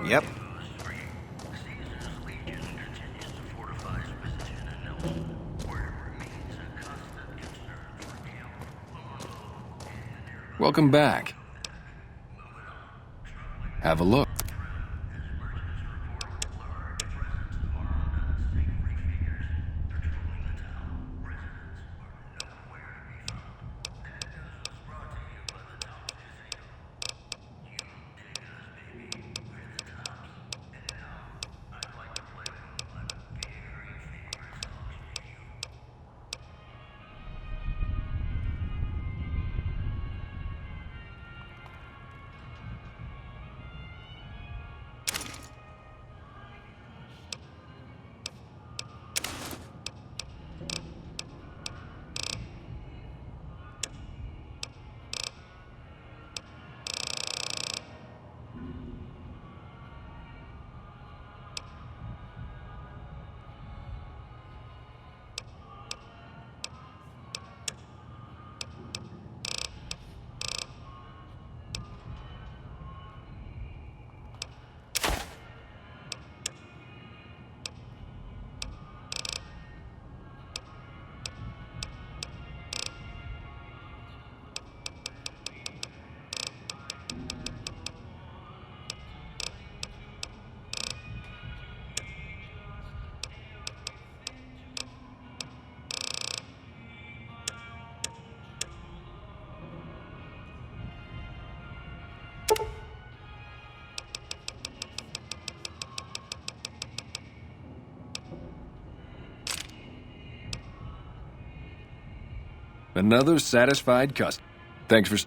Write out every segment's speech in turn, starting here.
Yep. Welcome back. Have a look. Another satisfied customer. Thanks for...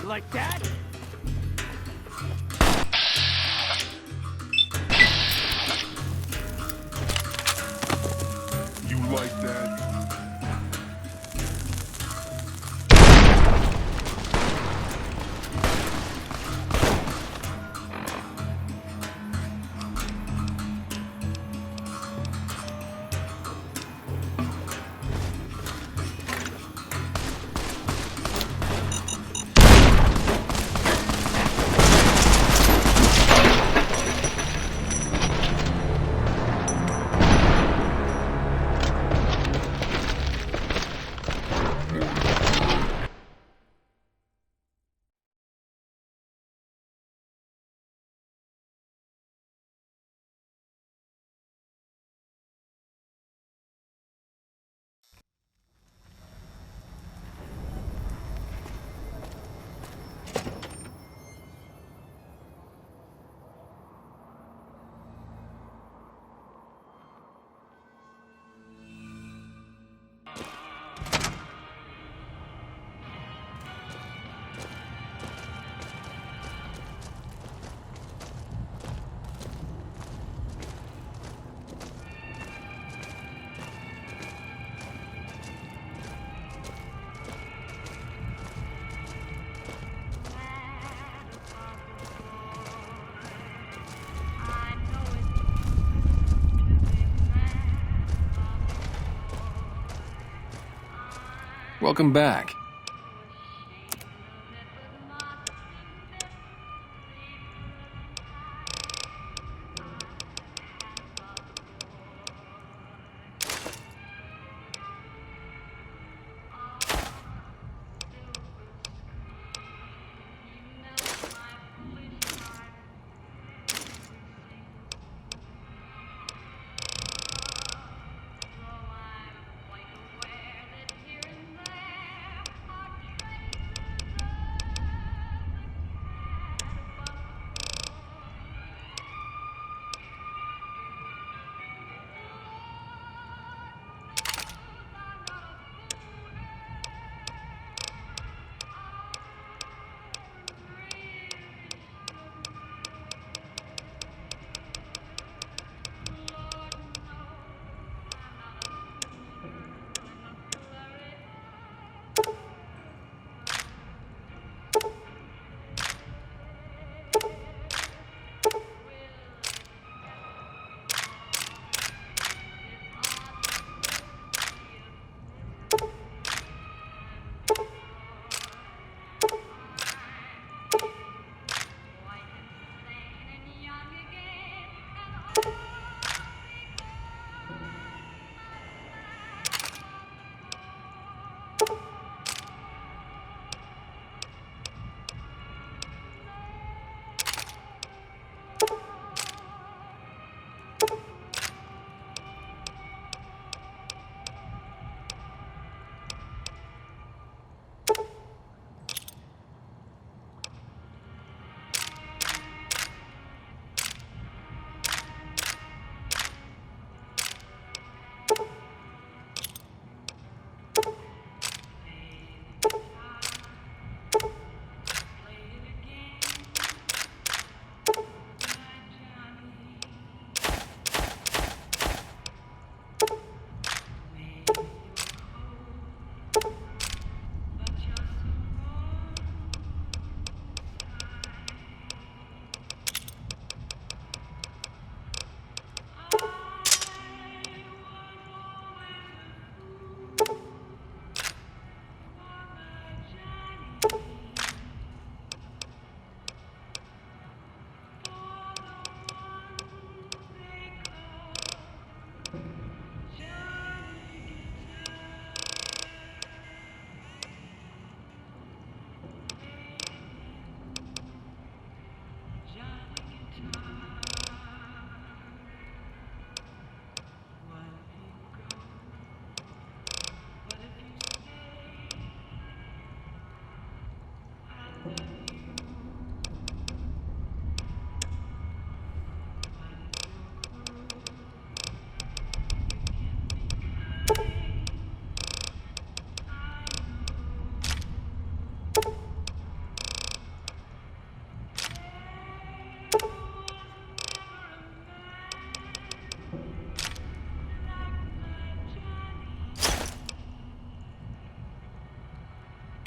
You like that? You like that? Welcome back.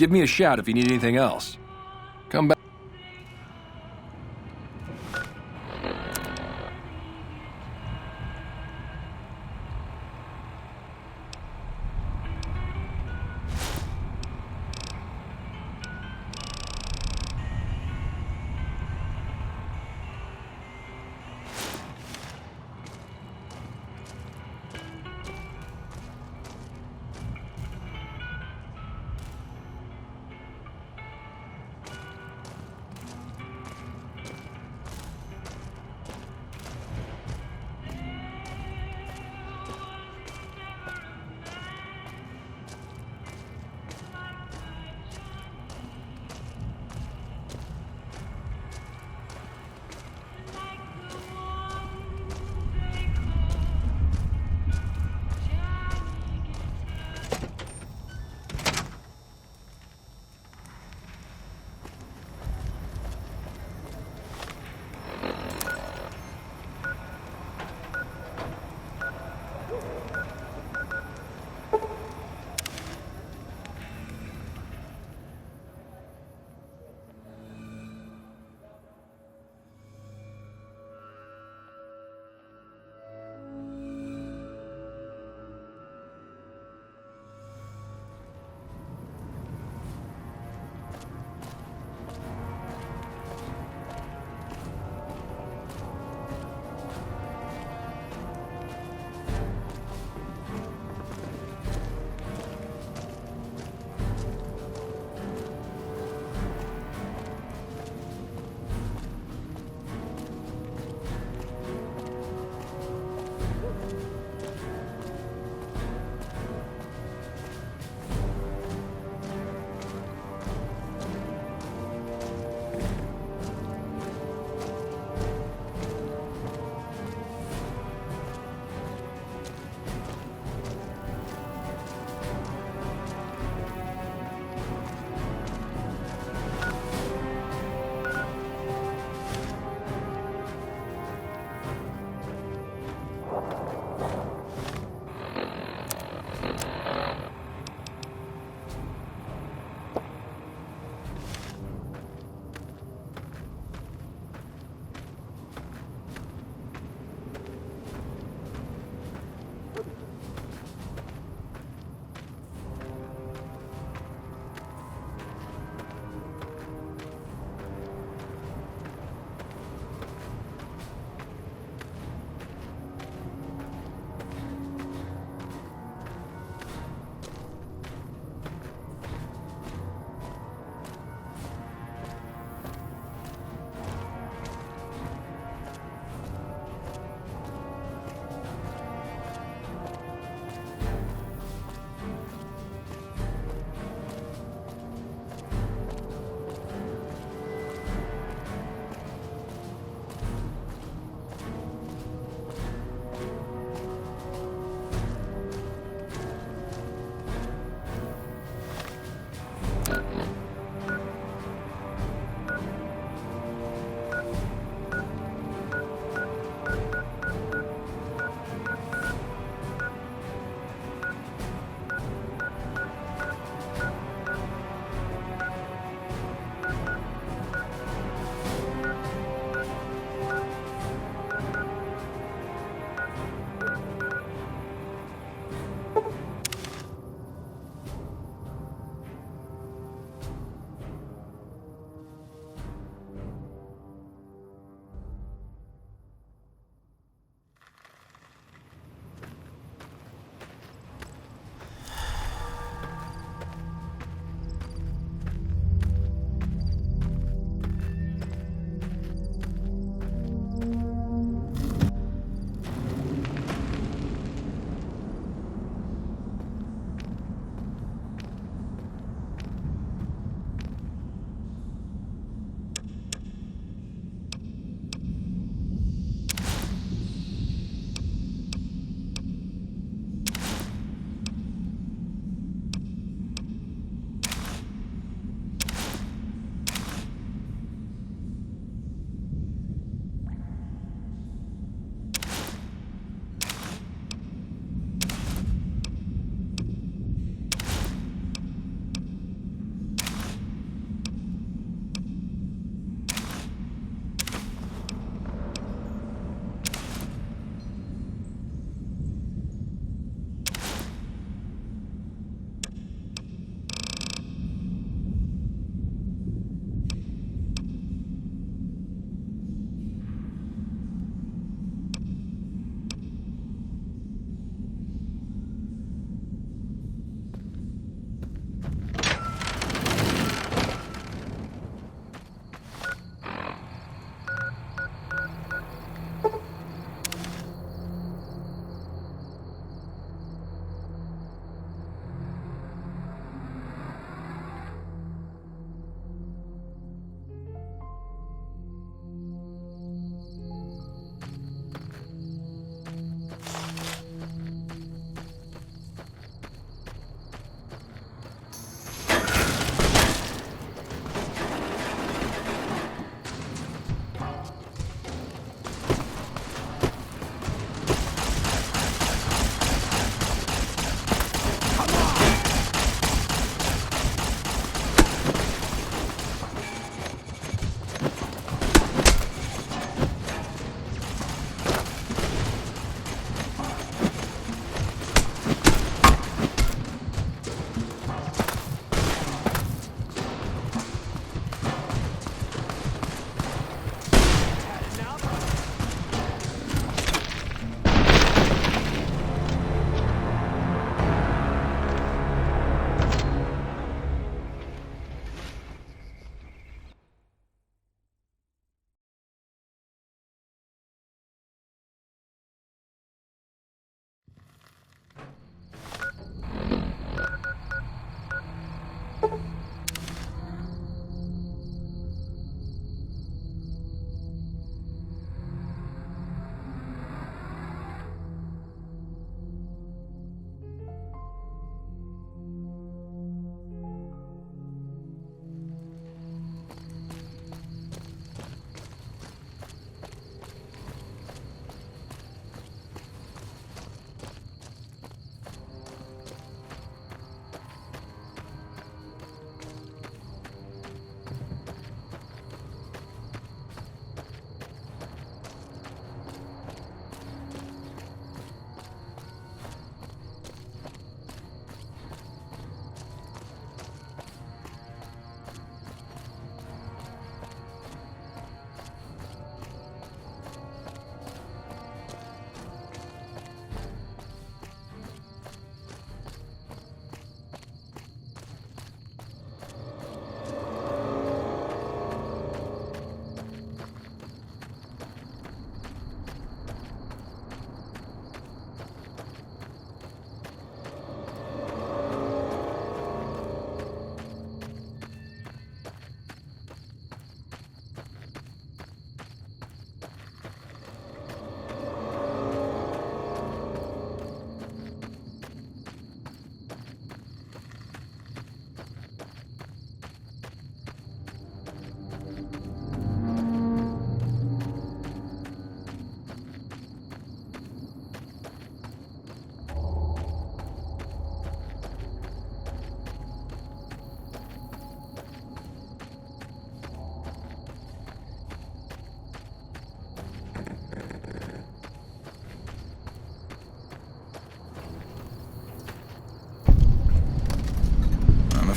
Give me a shout if you need anything else. Come back.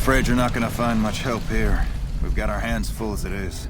afraid you're not gonna find much help here. We've got our hands full as it is.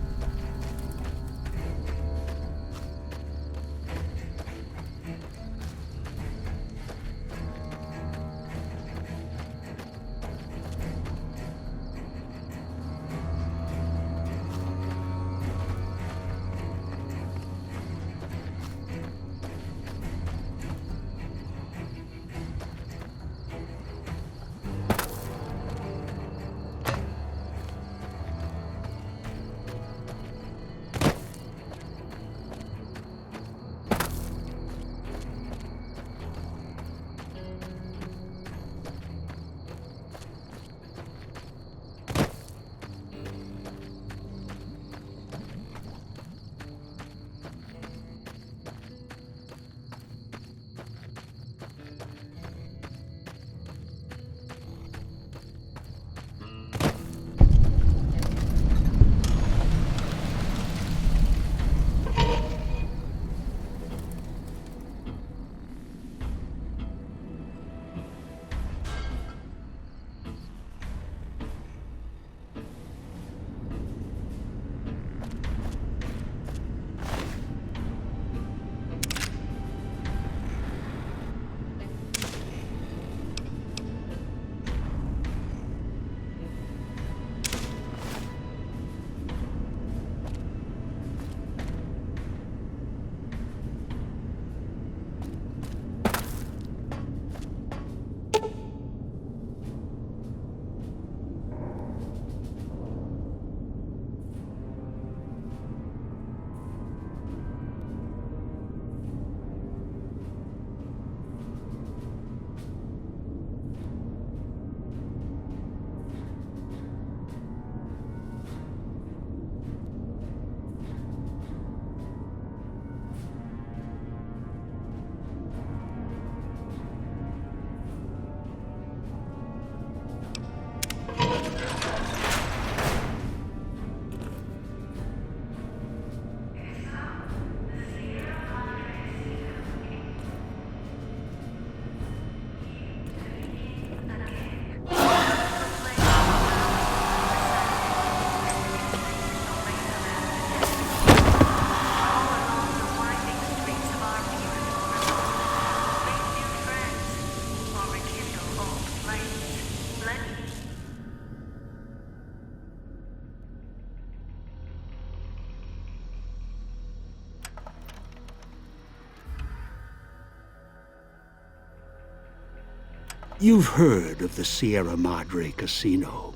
You've heard of the Sierra Madre Casino.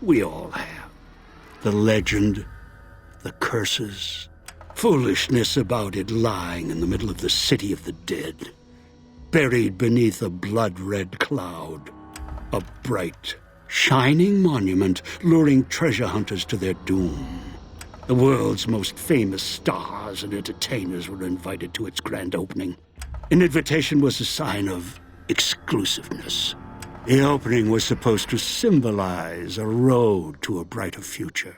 We all have. The legend, the curses, foolishness about it lying in the middle of the city of the dead, buried beneath a blood-red cloud. A bright, shining monument luring treasure hunters to their doom. The world's most famous stars and entertainers were invited to its grand opening. An invitation was a sign of exclusiveness. The opening was supposed to symbolize a road to a brighter future,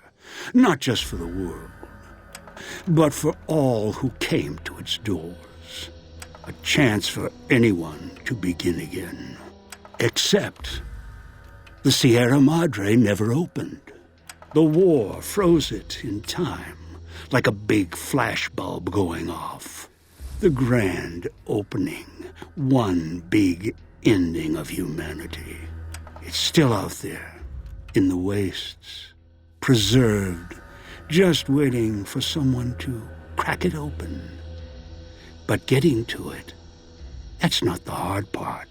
not just for the world, but for all who came to its doors. A chance for anyone to begin again. Except the Sierra Madre never opened. The war froze it in time, like a big flashbulb going off. The grand opening, one big ending of humanity. It's still out there, in the wastes, preserved, just waiting for someone to crack it open. But getting to it, that's not the hard part.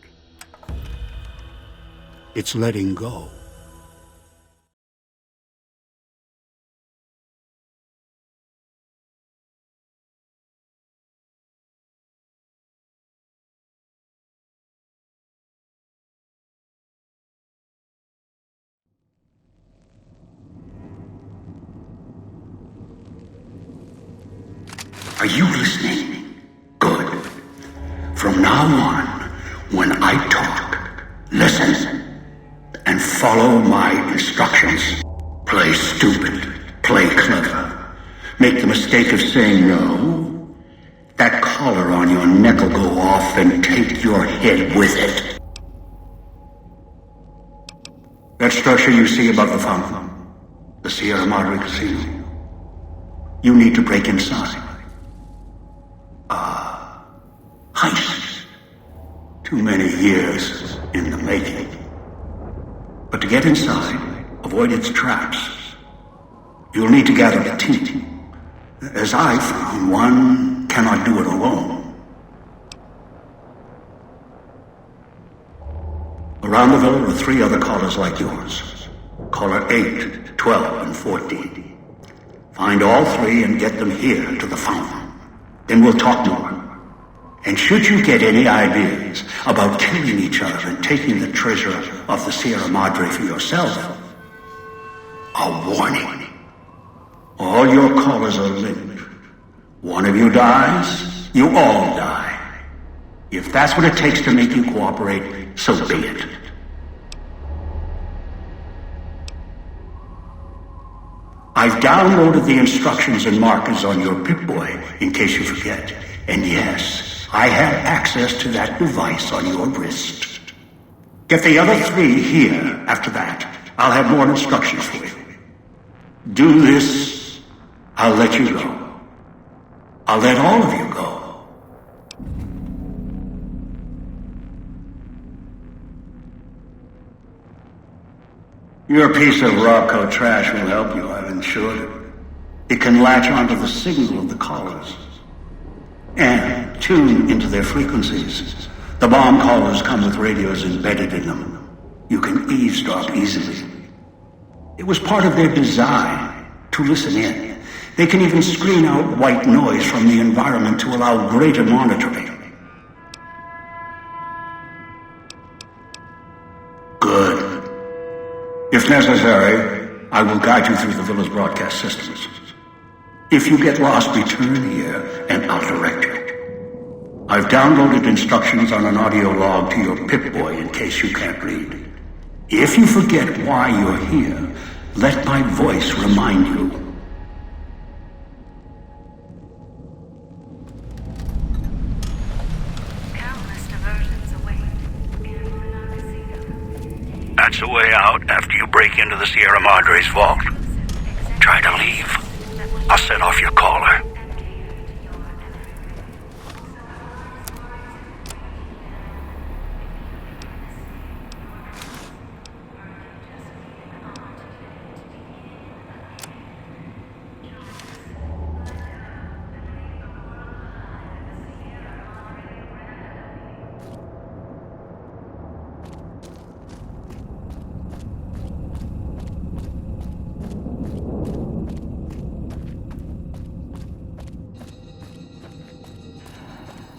It's letting go. Are you listening? Good. From now on, when I talk, listen and follow my instructions. Play stupid, play clever. Make the mistake of saying no. That collar on your neck will go off and take your head with it. That structure you see above the fountain, the Sierra Madre Casino. You need to break inside. Heist. Too many years in the making. But to get inside, avoid its traps, you'll need to gather a team. As I found, one cannot do it alone. Around the villa are 3 other callers like yours. Caller 8, 12, and 14. Find all 3 and get them here to the fountain. Then we'll talk more. And should you get any ideas about killing each other and taking the treasure of the Sierra Madre for yourself, a warning. All your callers are linked. One of you dies, you all die. If that's what it takes to make you cooperate, so be it. I've downloaded the instructions and markers on your Pip-Boy, in case you forget. And yes, I have access to that device on your wrist. Get the other 3 here after that. I'll have more instructions for you. Do this, I'll let you go. I'll let all of you go. Your piece of Rocco trash will help you, I've insured it. It can latch onto the signal of the callers and tune into their frequencies. The bomb callers come with radios embedded in them. You can eavesdrop easily. It was part of their design to listen in. They can even screen out white noise from the environment to allow greater monitoring. Good. If necessary, I will guide you through the villa's broadcast systems. If you get lost, return here, and I'll direct you. I've downloaded instructions on an audio log to your Pip-Boy in case you can't read. If you forget why you're here, let my voice remind you. That's the way out after you break into the Sierra Madre's vault. Try to leave. I'll set off your caller.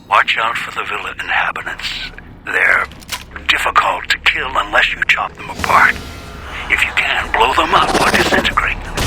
Watch out for the villa inhabitants. They're difficult to kill unless you chop them apart. If you can, blow them up or disintegrate them.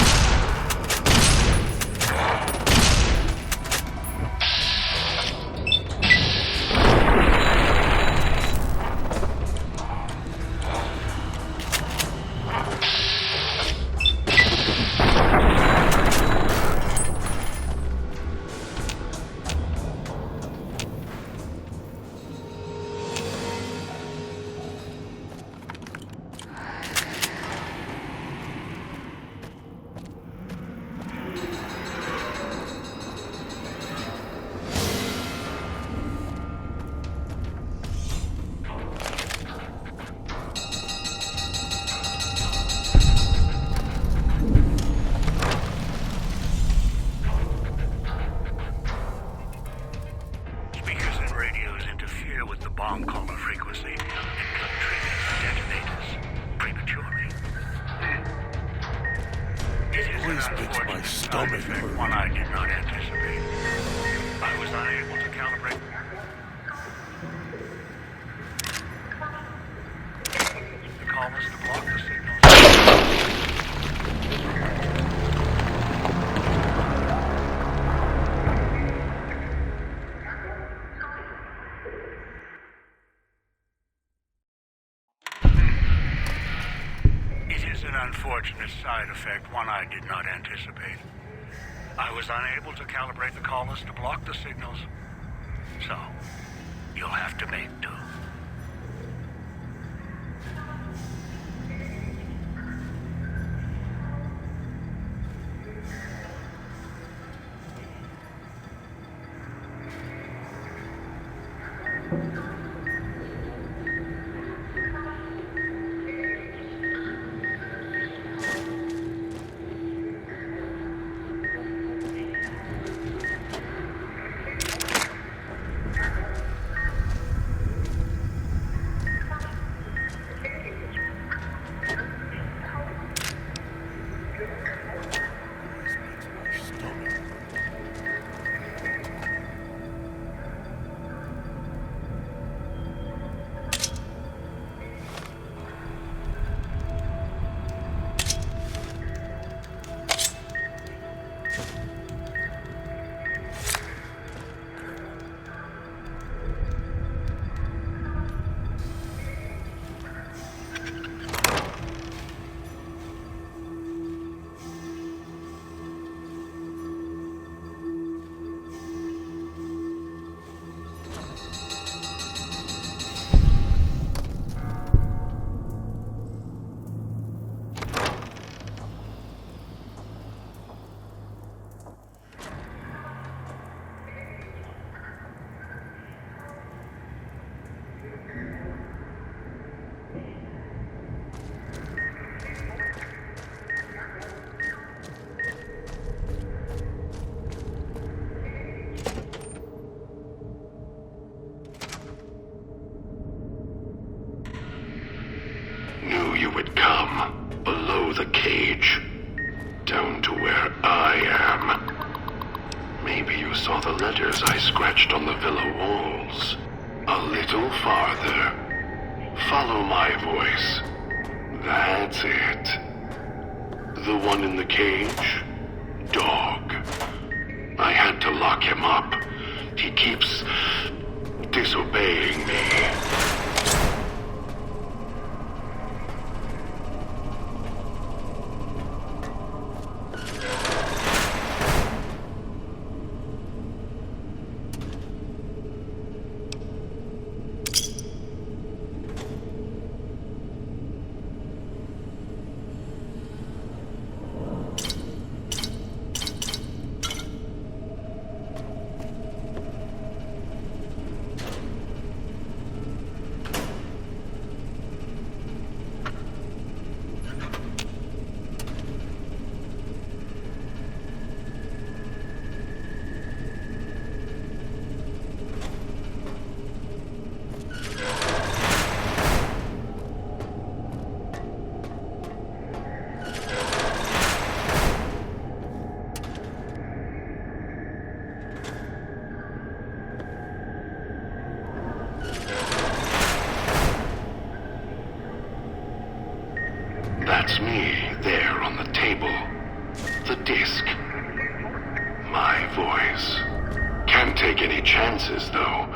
Bomb caller frequency and could trigger detonators prematurely. It is an unfortunate side effect, one I did not anticipate. I was unable to calibrate. The callers to block the signals. Unfortunate side effect, one I did not anticipate. I was unable to calibrate the callers to block the signals, so you'll have to make do. Knew you would come. Below the cage. Down to where I am. Maybe you saw the letters I scratched on the villa walls. A little farther. Follow my voice. That's it. The one in the cage? Dog. I had to lock him up. He keeps disobeying me. That's me, there on the table. The disc. My voice. Can't take any chances, though.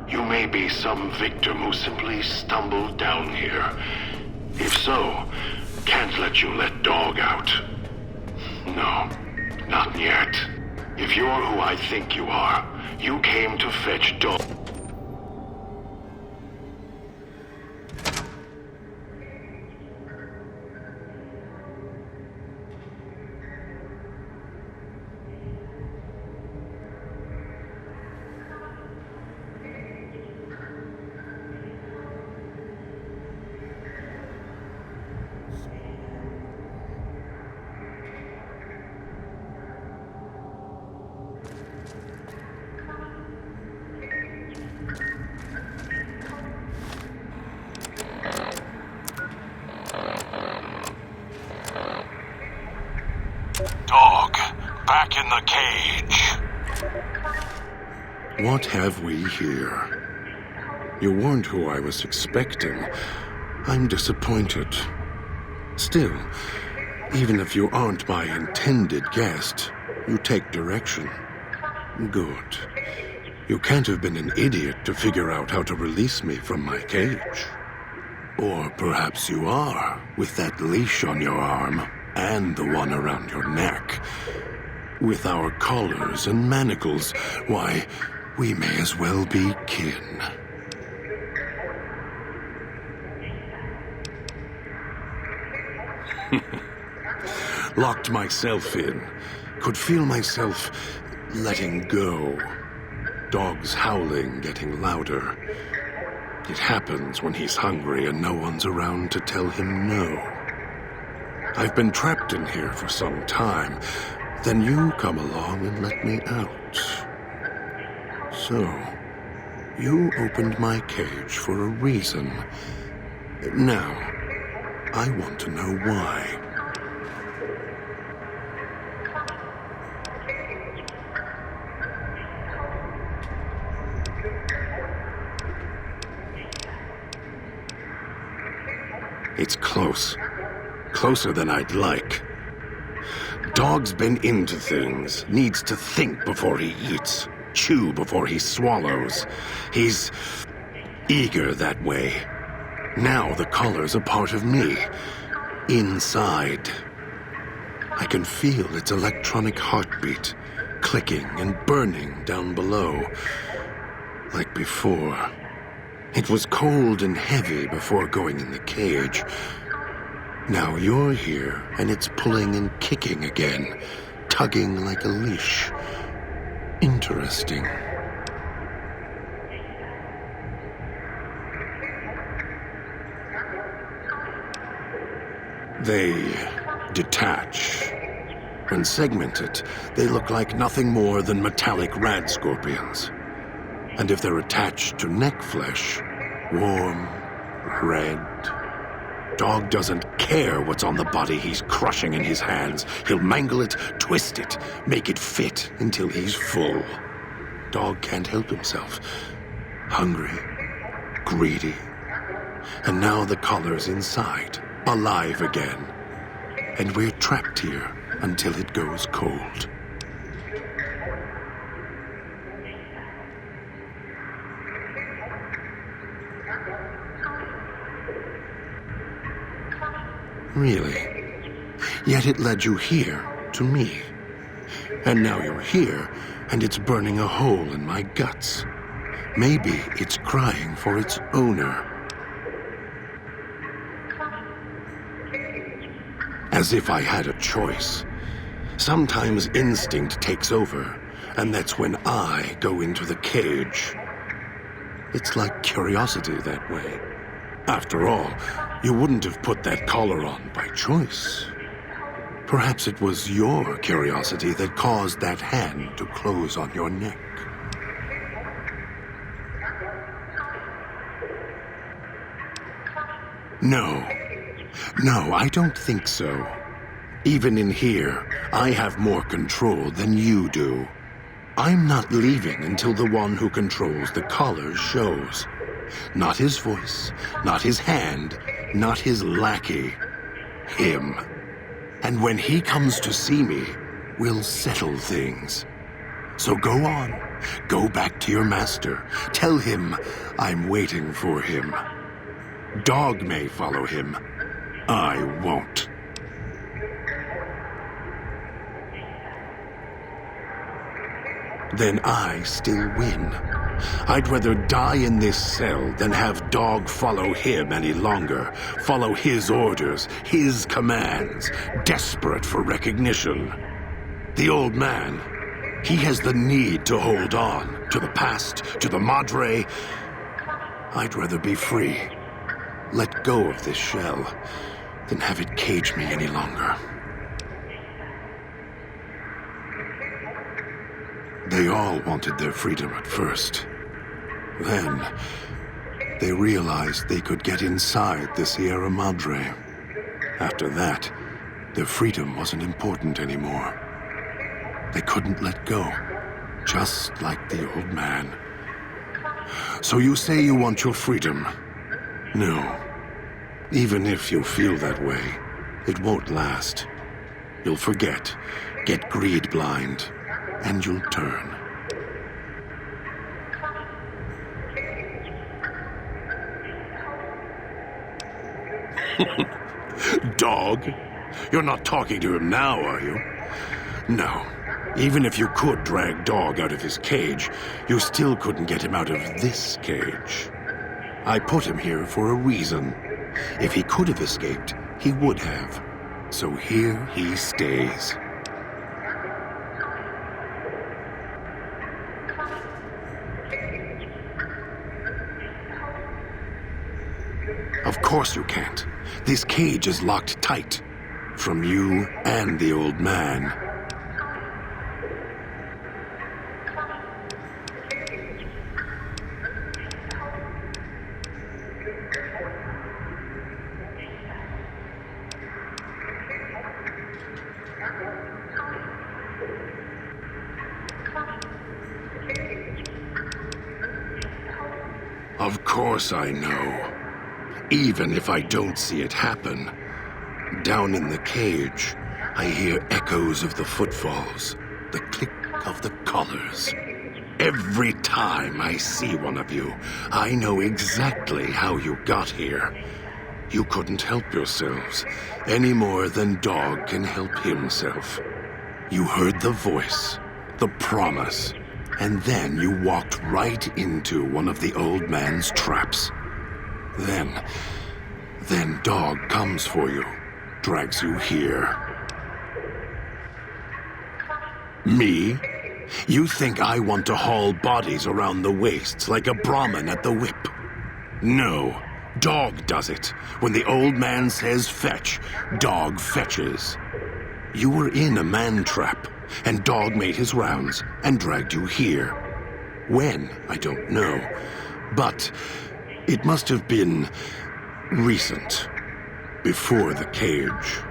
You may be some victim who simply stumbled down here. If so, can't let you let Dog out. No, not yet. If you're who I think you are, you came to fetch Dog. Dog, back in the cage. What have we here? You weren't who I was expecting. I'm disappointed. Still, even if you aren't my intended guest, you take direction. Good. You can't have been an idiot to figure out how to release me from my cage. Or perhaps you are, with that leash on your arm, and the one around your neck. With our collars and manacles, why, we may as well be kin. Locked myself in. Could feel myself letting go. Dog's howling getting louder. It happens when he's hungry and no one's around to tell him no. I've been trapped in here for some time. Then you come along and let me out. So, you opened my cage for a reason. Now, I want to know why. It's close. Closer than I'd like. Dog's been into things, needs to think before he eats, chew before he swallows. He's eager that way. Now the collar's a part of me, inside. I can feel its electronic heartbeat, clicking and burning down below, like before. It was cold and heavy before going in the cage. Now you're here, and it's pulling and kicking again, tugging like a leash. Interesting. They detach. When segmented, they look like nothing more than metallic rad scorpions. And if they're attached to neck flesh, warm, red. Dog doesn't care what's on the body he's crushing in his hands. He'll mangle it, twist it, make it fit until he's full. Dog can't help himself. Hungry, greedy. And now the collar's inside, alive again. And we're trapped here until it goes cold. Really? Yet it led you here, to me. And now you're here, and it's burning a hole in my guts. Maybe it's crying for its owner. As if I had a choice. Sometimes instinct takes over, and that's when I go into the cage. It's like curiosity that way. After all, you wouldn't have put that collar on by choice. Perhaps it was your curiosity that caused that hand to close on your neck. No, I don't think so. Even in here, I have more control than you do. I'm not leaving until the one who controls the collar shows. Not his voice, not his hand, not his lackey. Him. And when he comes to see me, we'll settle things. So go on. Go back to your master. Tell him I'm waiting for him. Dog may follow him. I won't. Then I still win. I'd rather die in this cell than have Dog follow him any longer, follow his orders, his commands, desperate for recognition. The old man, he has the need to hold on, to the past, to the Madre. I'd rather be free, let go of this shell, than have it cage me any longer. They all wanted their freedom at first. Then, they realized they could get inside the Sierra Madre. After that, their freedom wasn't important anymore. They couldn't let go, just like the old man. So you say you want your freedom? No. Even if you feel that way, it won't last. You'll forget, get greed blind, and you'll turn. Dog? You're not talking to him now, are you? No. Even if you could drag Dog out of his cage, you still couldn't get him out of this cage. I put him here for a reason. If he could have escaped, he would have. So here he stays. course you can't. This cage is locked tight. From you and the old man. Of course I know. Even if I don't see it happen. Down in the cage, I hear echoes of the footfalls, the click of the collars. Every time I see one of you, I know exactly how you got here. You couldn't help yourselves, any more than Dog can help himself. You heard the voice, the promise, and then you walked right into one of the old man's traps. Then Dog comes for you, drags you here. Me? You think I want to haul bodies around the wastes like a Brahmin at the whip? No, Dog does it. When the old man says fetch, Dog fetches. You were in a man trap, and Dog made his rounds and dragged you here. When, I don't know, but it must have been recent, before the cage.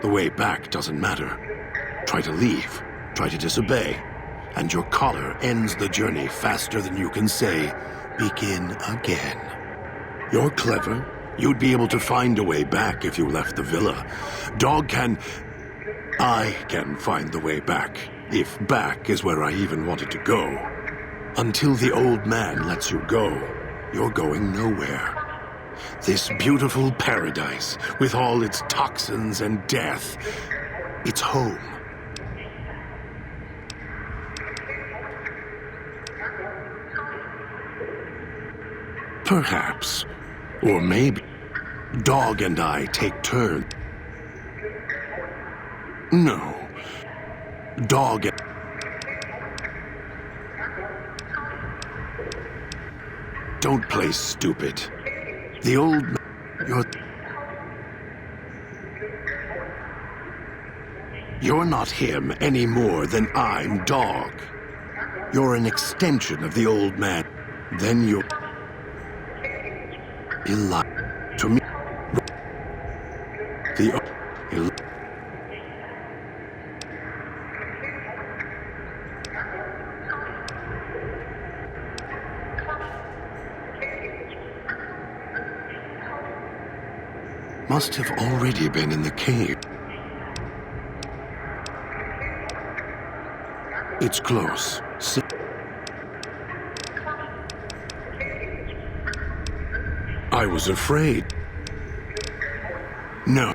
The way back doesn't matter. Try to leave, try to disobey, and your collar ends the journey faster than you can say, begin again. You're clever. You'd be able to find a way back if you left the villa. I can find the way back, if back is where I even wanted to go. Until the old man lets you go, you're going nowhere. This beautiful paradise, with all its toxins and death, it's home. Perhaps, or maybe, Dog and I take turns. No. Dog and... Don't play stupid. The old man... You're not him any more than I'm Dog. You're an extension of the old man. Then you're... To me... Must have already been in the cave. It's close. I was afraid. No.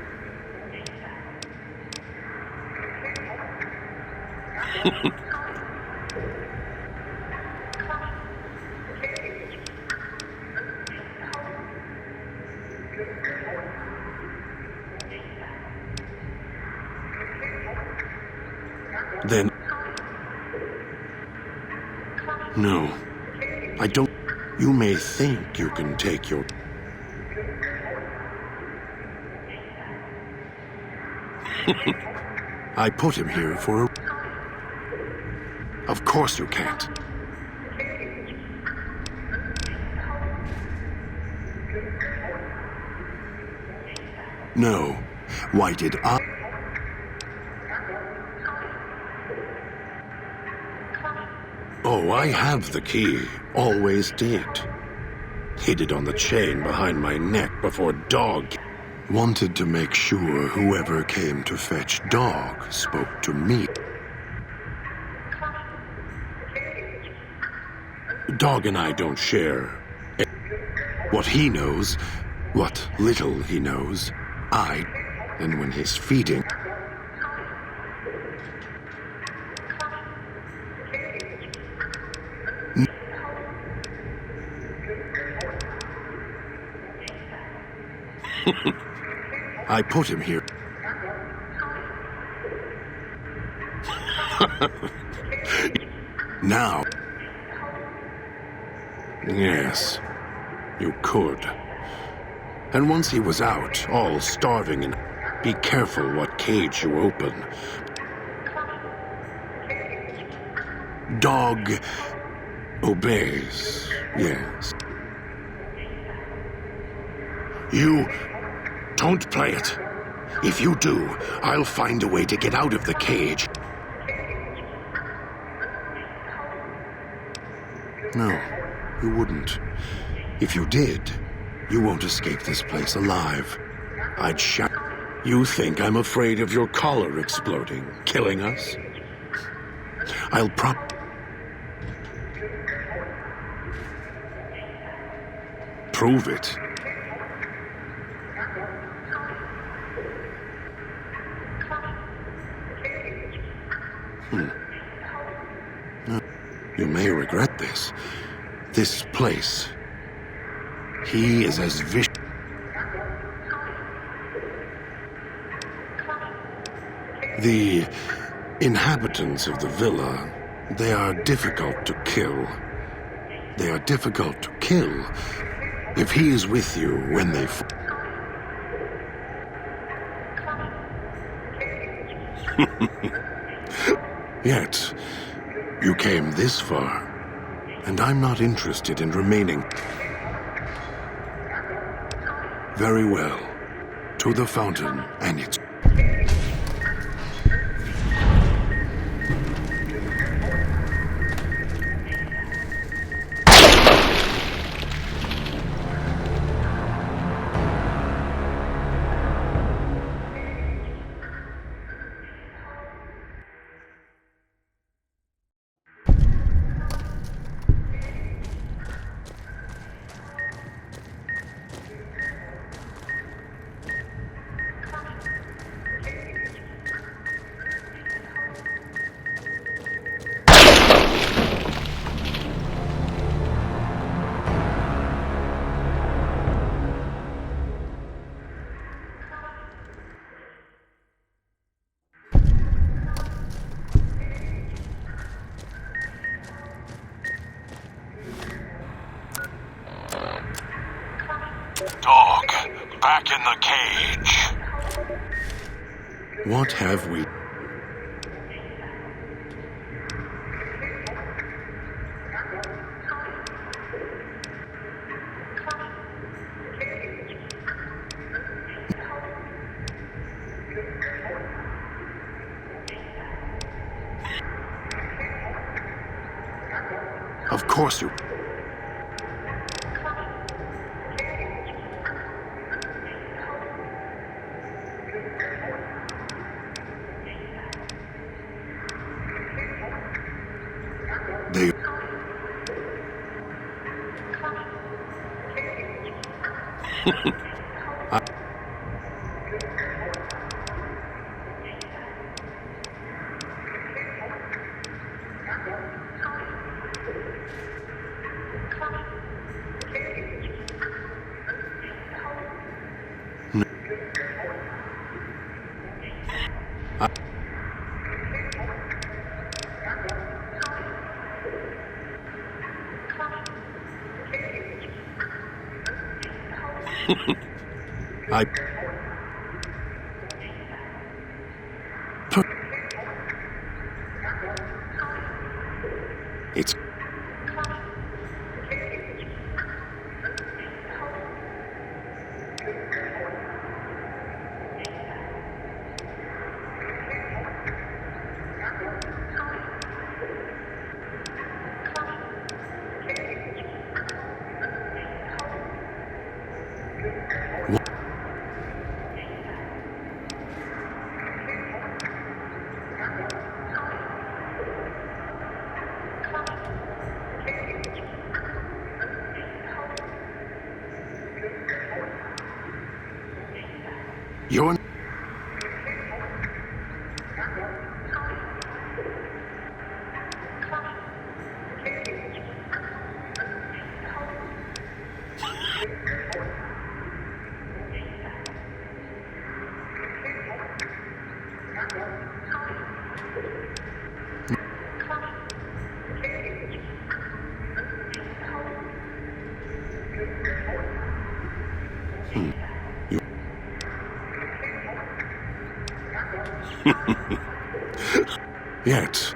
Then... No. I don't... You may think you can take your... I put him here for a... Of course you can't. No. Why did I... Oh, I have the key. Always did. Hid it on the chain behind my neck before Dog... Wanted to make sure whoever came to fetch Dog spoke to me. Dog and I don't share. What he knows, what little he knows, and when he's feeding... I put him here. Now, Yes, you could. And once he was out, all starving and... Be careful what cage you open. Dog obeys, yes. You don't play it. If you do, I'll find a way to get out of the cage. No, you wouldn't. If you did, you won't escape this place alive. I'd shout. You think I'm afraid of your collar exploding, killing us? I'll prove it. You may regret this. This place. He is as vicious. The inhabitants of the villa, they are difficult to kill. They are difficult to kill if he is with you when they... Yet, you came this far, and I'm not interested in remaining. Very well. To the fountain, and it's... Dog, back in the cage. What have we... Of course you... They... I... It's... You're... Yet.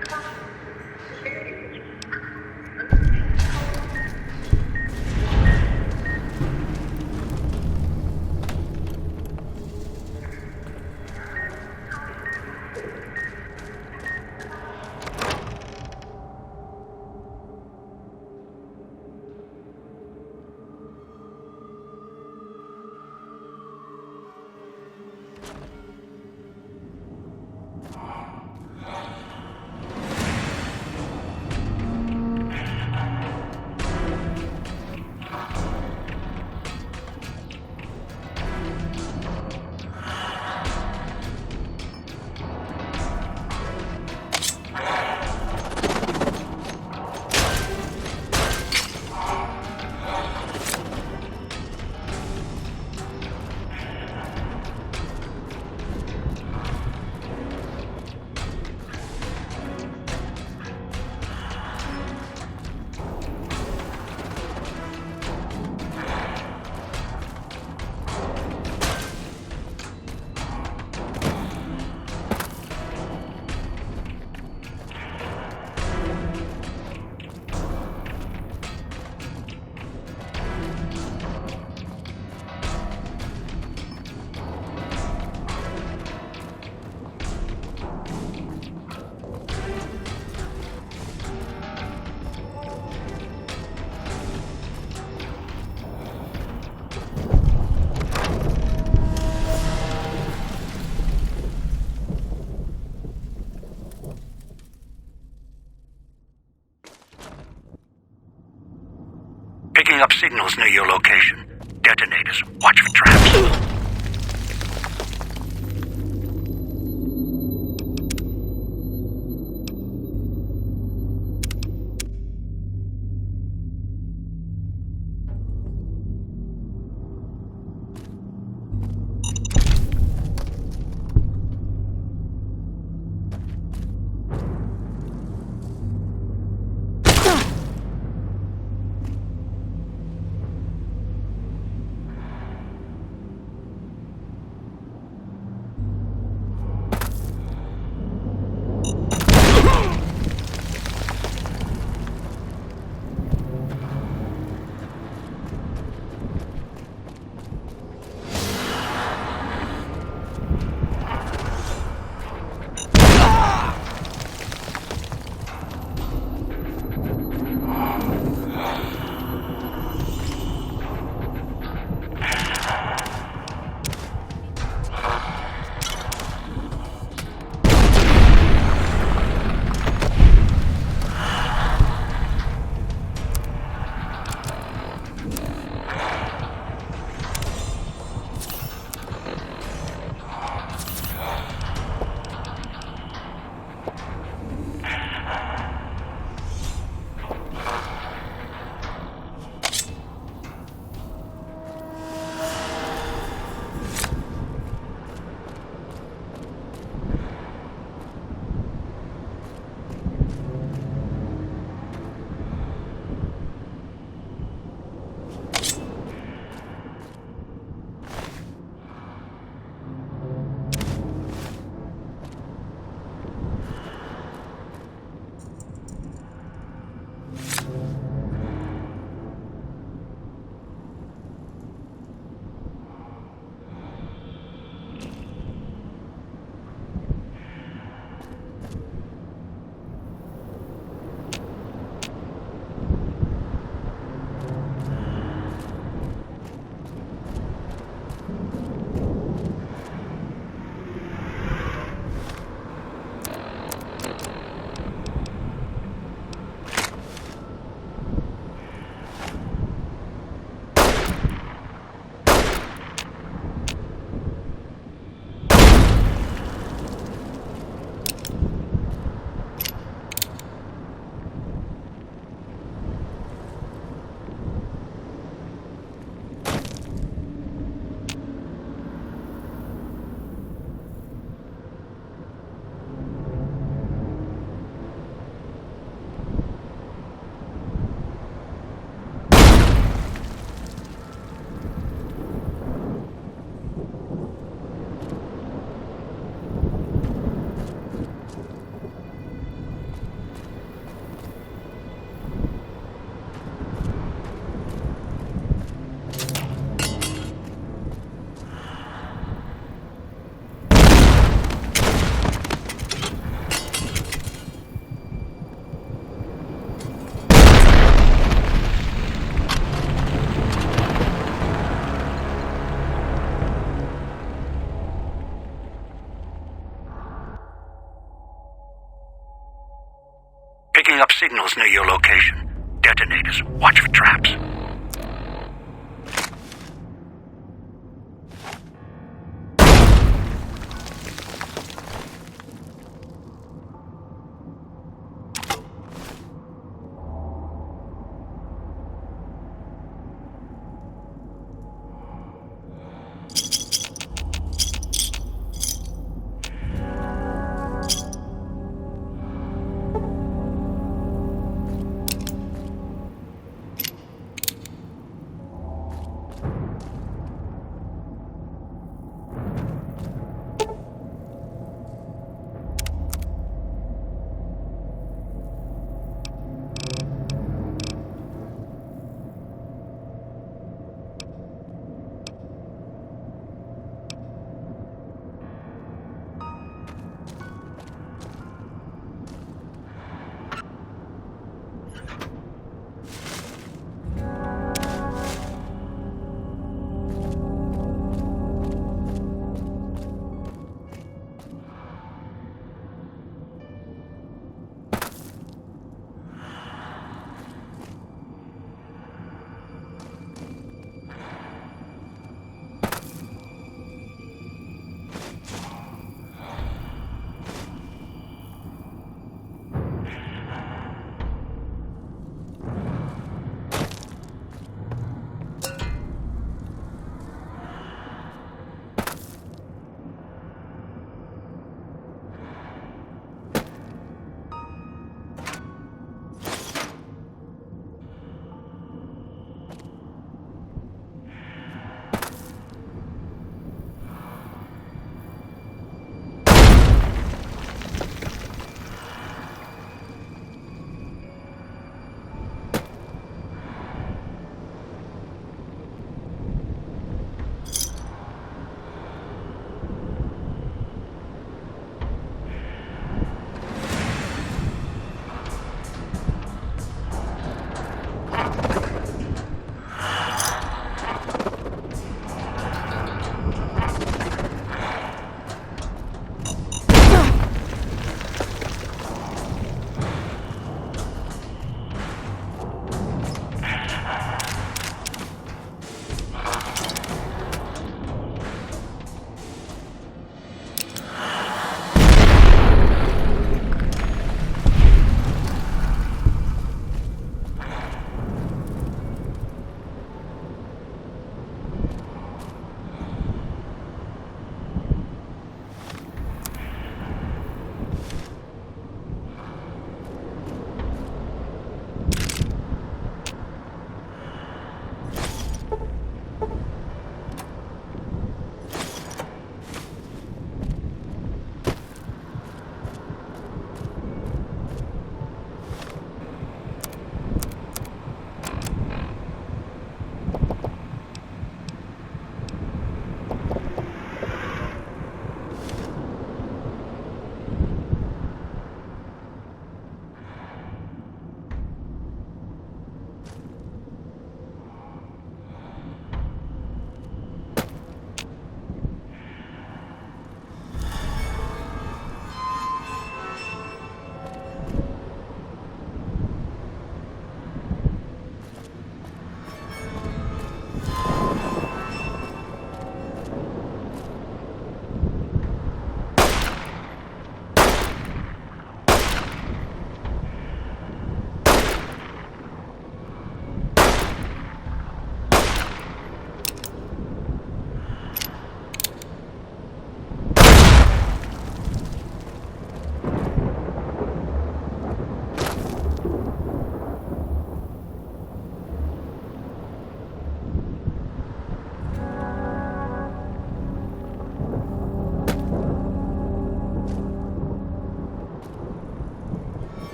Picking up signals near your location. Detonators. Watch for traps. picking up signals near your location. Detonators. Watch for traps.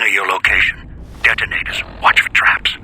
near your location. Detonators. Watch for traps.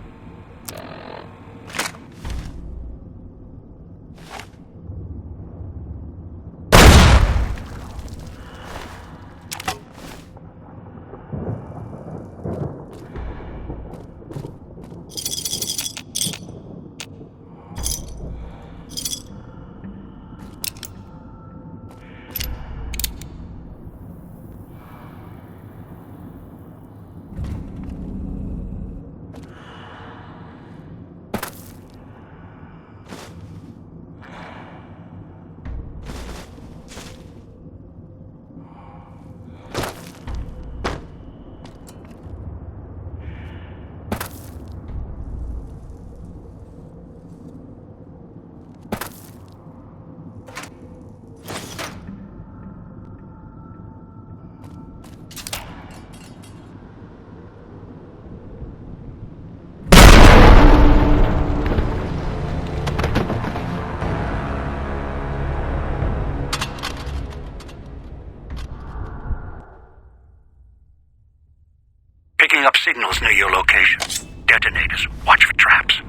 Picking up signals near your location. Detonators. Watch for traps.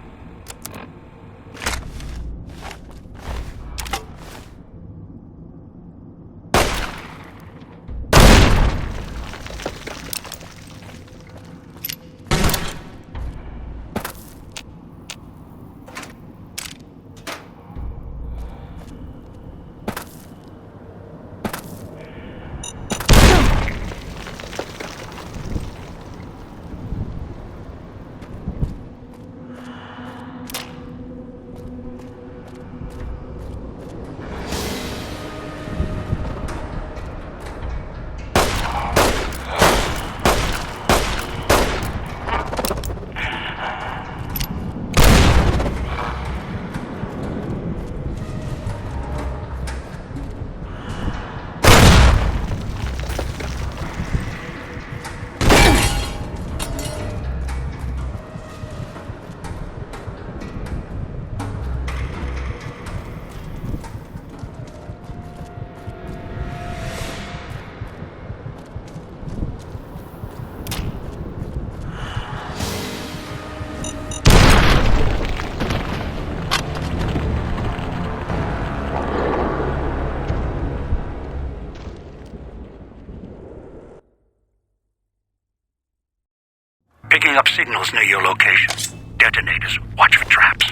Picking up signals near your location. Detonators. Watch for traps.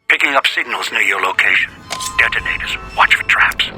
Picking up signals near your location. Detonators. Watch for traps.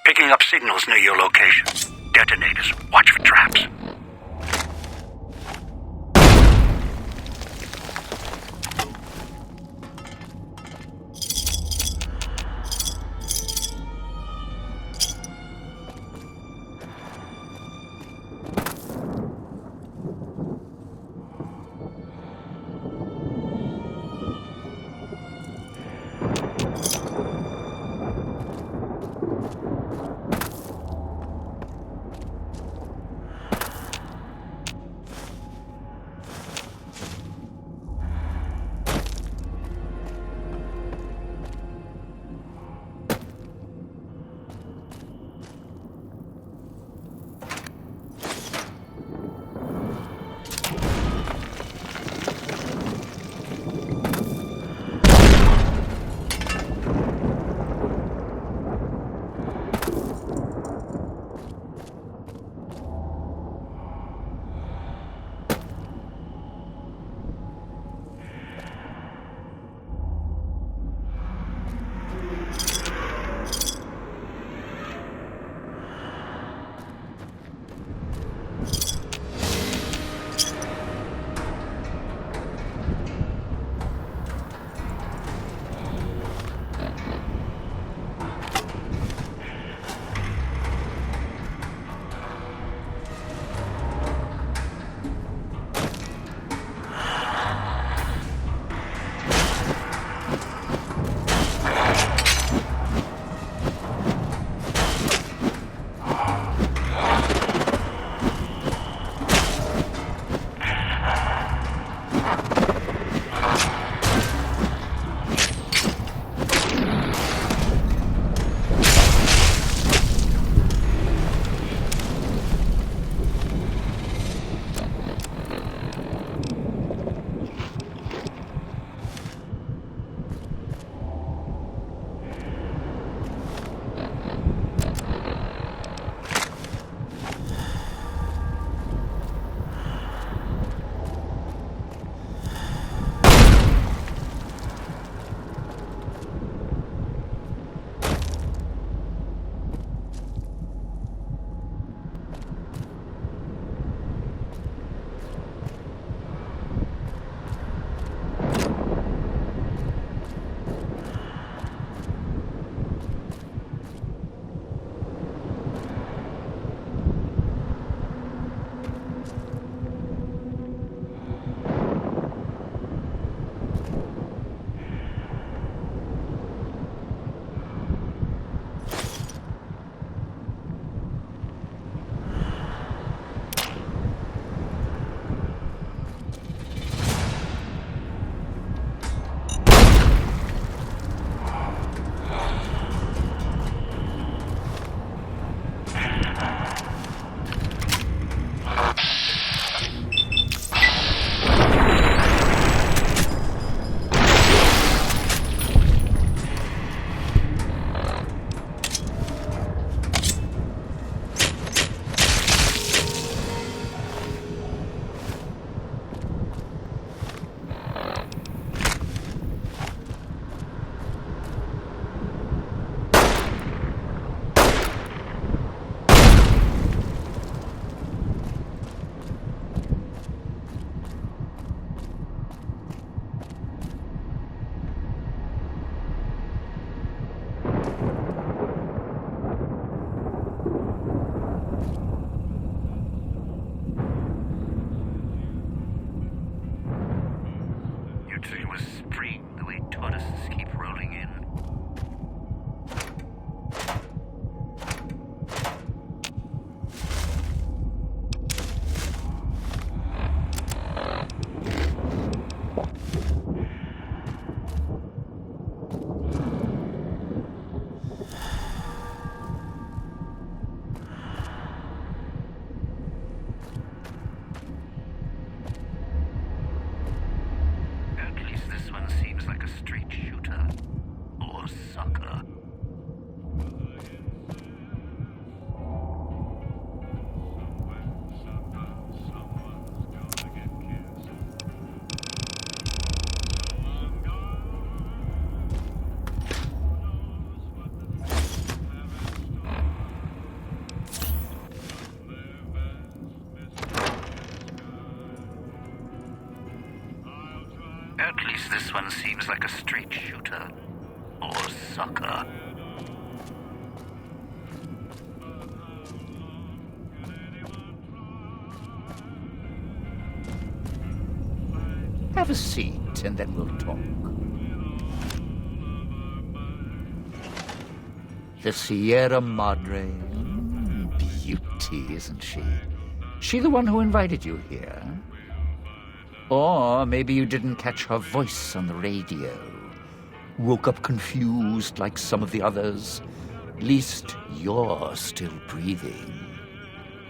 Picking up signals near your location. Detonators. Watch for traps. one seems like a straight shooter. Or sucker. Have a seat, and then we'll talk. The Sierra Madre. Beauty, isn't she? She the one who invited you here? Or maybe you didn't catch her voice on the radio. Woke up confused like some of the others. At least you're still breathing.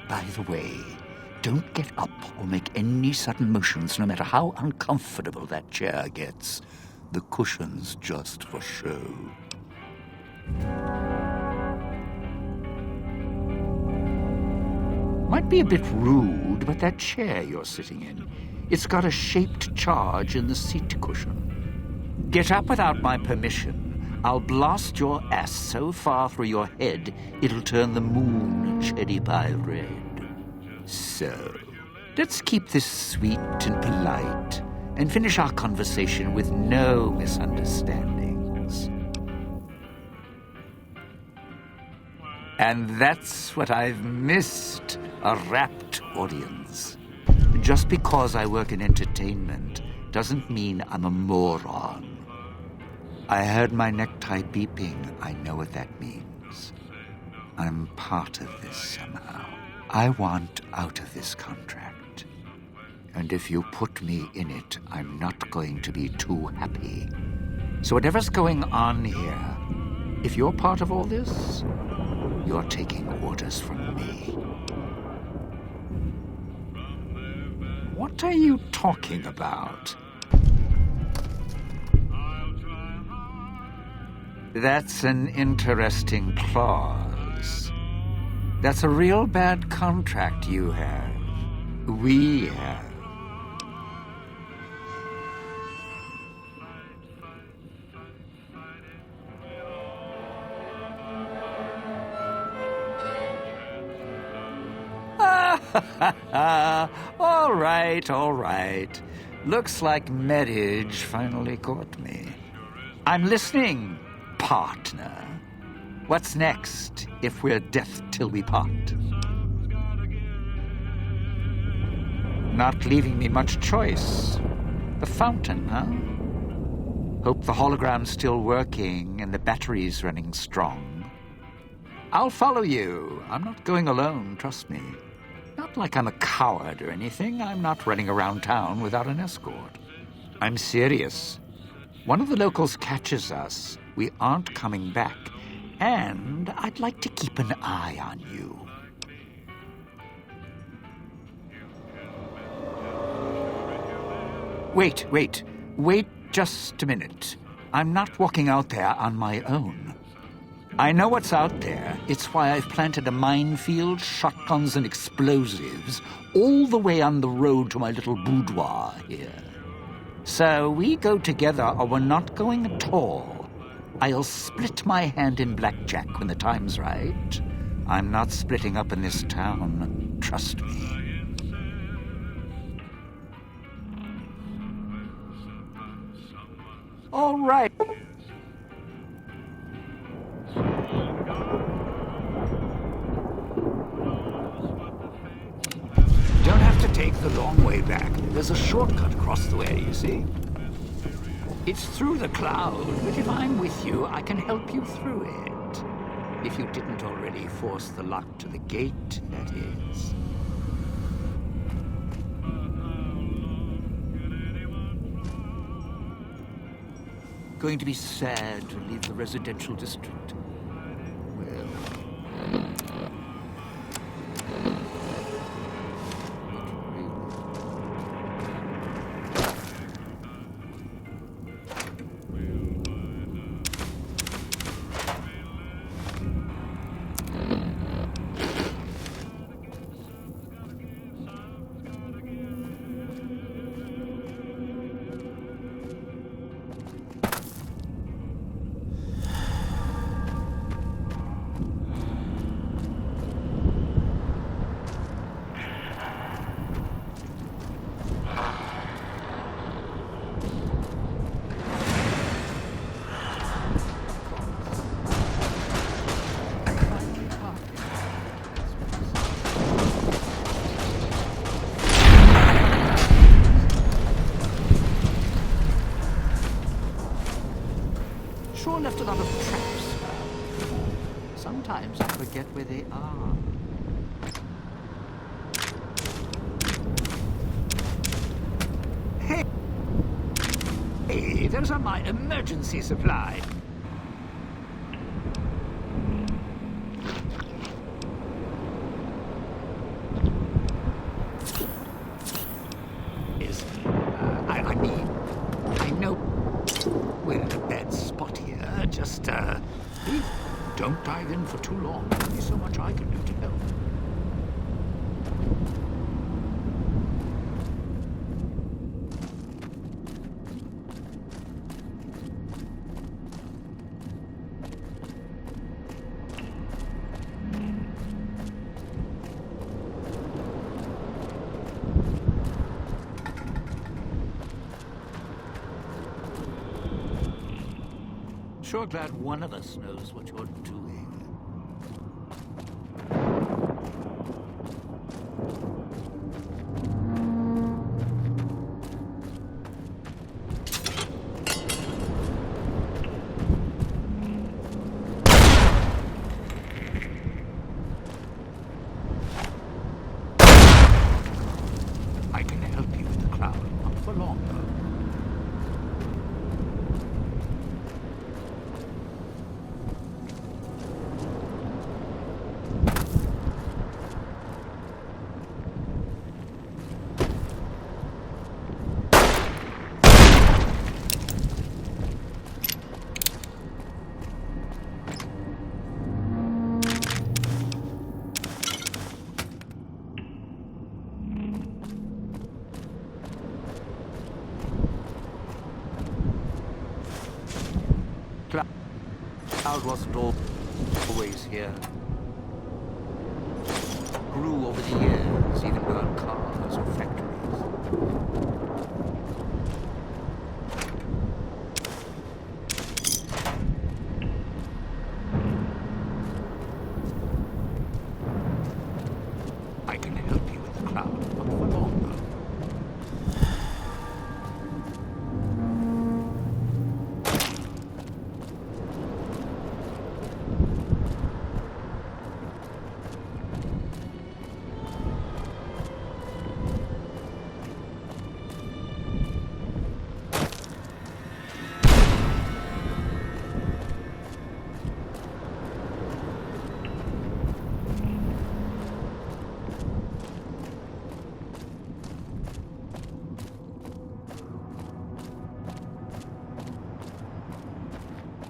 By the way, don't get up or make any sudden motions, no matter how uncomfortable that chair gets. The cushion's just for show. Might be a bit rude, but that chair you're sitting in, it's got a shaped charge in the seat cushion. Get up without my permission. I'll blast your ass so far through your head, it'll turn the moon cherry pie red. So, let's keep this sweet and polite, and finish our conversation with no misunderstandings. And that's what I've missed, a rapt audience. Just because I work in entertainment doesn't mean I'm a moron. I heard my necktie beeping. I know what that means. I'm part of this somehow. I want out of this contract. And if you put me in it, I'm not going to be too happy. So whatever's going on here, if you're part of all this, you're taking orders from me. What are you talking about? That's an interesting clause. That's a real bad contract you have. We have. All right. Looks like marriage finally caught me. I'm listening, partner. What's next, if we're death till we part? Not leaving me much choice. The fountain, huh? Hope the hologram's still working and the battery's running strong. I'll follow you. I'm not going alone, trust me. Not like I'm a coward or anything. I'm not running around town without an escort. I'm serious. One of the locals catches us, we aren't coming back. And I'd like to keep an eye on you. Wait just a minute. I'm not walking out there on my own. I know what's out there. It's why I've planted a minefield, shotguns and explosives all the way on the road to my little boudoir here. So we go together or we're not going at all. I'll split my hand in blackjack when the time's right. I'm not splitting up in this town. Trust me. All right. Don't have to take the long way back. There's a shortcut across the way, you see. It's through the cloud, but if I'm with you, I can help you through it. If you didn't already force the lock to the gate, that is. Going to be sad to leave the residential district. Well... lot of traps. Sometimes I forget where they are. Hey, those are my emergency supply. I know we're in a bad spot here. Just, please don't dive in for too long. There's only so much I can do to help. Sure glad one of us knows what you're doing. I can help you with the crowd, not for long, though. Cloud wasn't always here. Grew over the years, even burned cars or factories. I can help you with the crowd, not for long, though.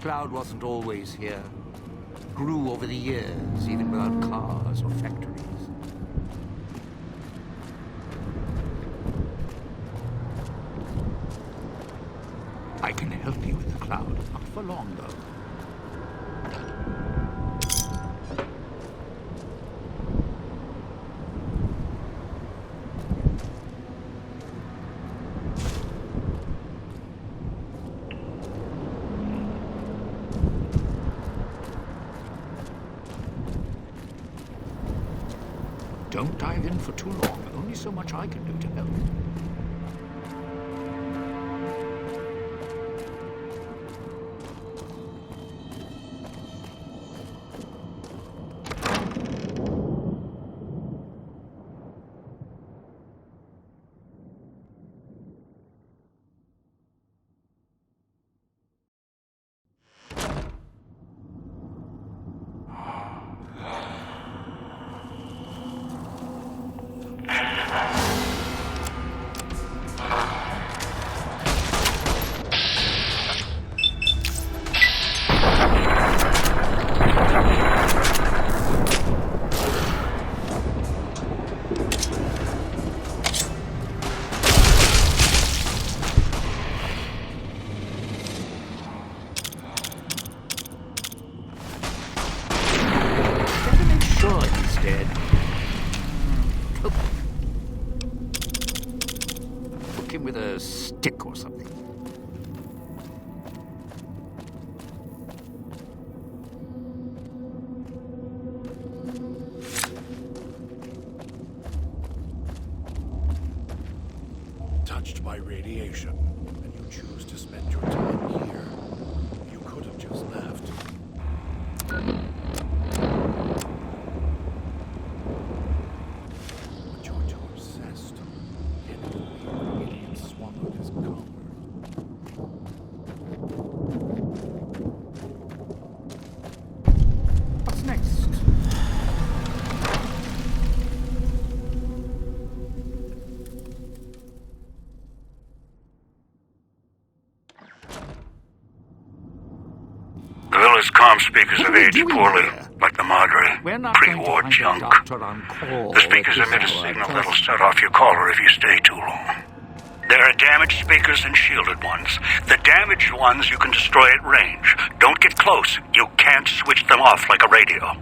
Cloud wasn't always here. Grew over the years, even without cars or factories. I can help you with the crowd, not for long, though. Don't dive in for too long. Only so much I can do to help. Dead. Hook him with a stick or something. Touched by radiation, and you choose to spend your time here. You could have just left. comm speakers have What are we aged doing poorly, here? like the Madre. We're not going to Pre-war find a junk. doctor on call. The speakers at emit a this hour. signal that'll set off your caller if you stay too long. There are damaged speakers and shielded ones. The damaged ones you can destroy at range. Don't get close. You can't switch them off like a radio.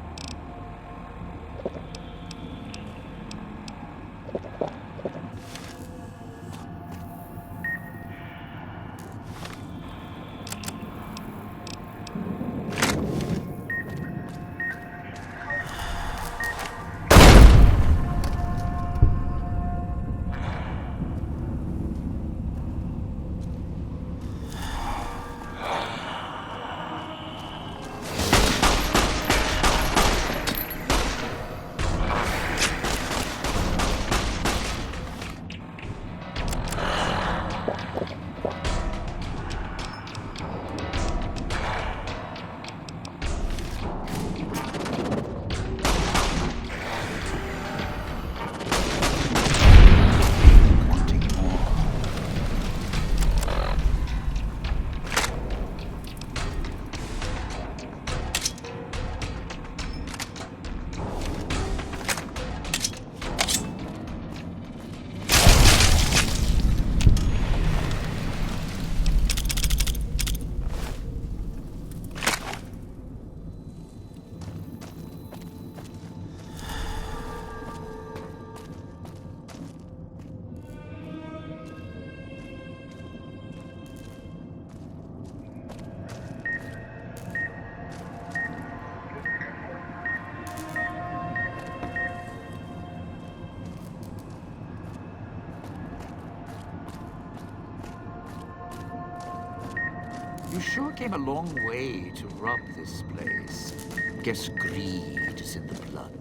You sure came a long way to rob this place. Guess greed is in the blood.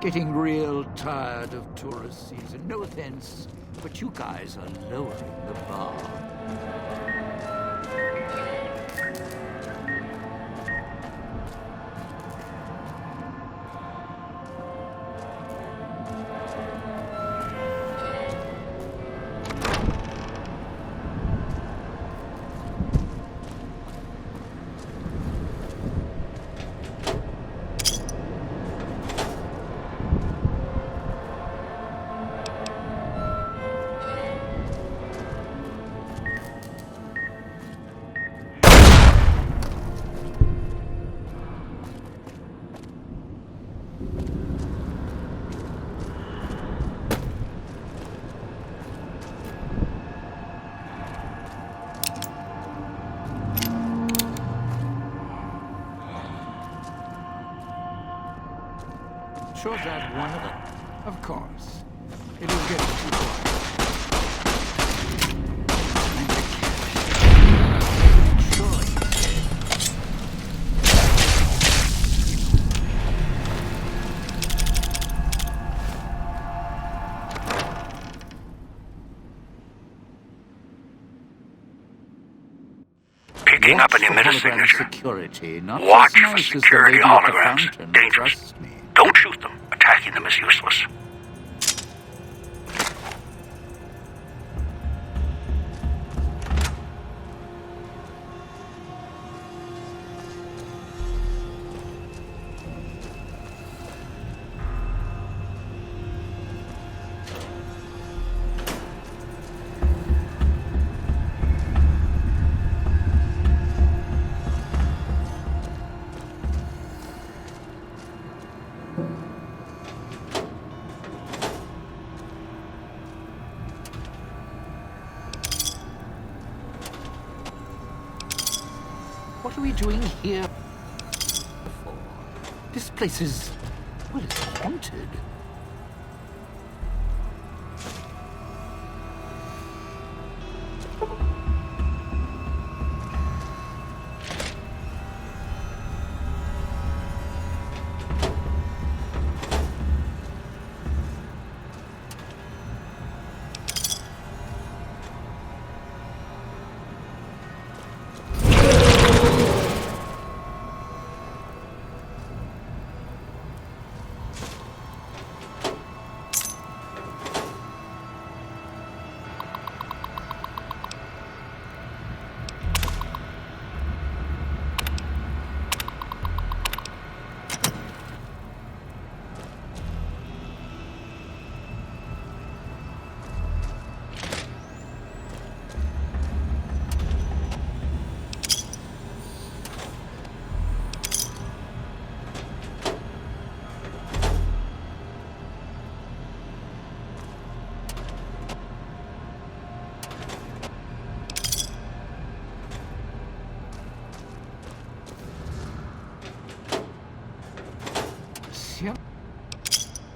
Getting real tired of tourist season. No offense, but you guys are lowering the bar. Sure that one of them. Of course. It'll get too far. Picking up an emitter signature. Security, not Watch as for nice as the security lady at the holograms. fountain, Dangerous. trust me. Don't shoot them. Attacking them is useless. we doing here? This place is, well, it's haunted.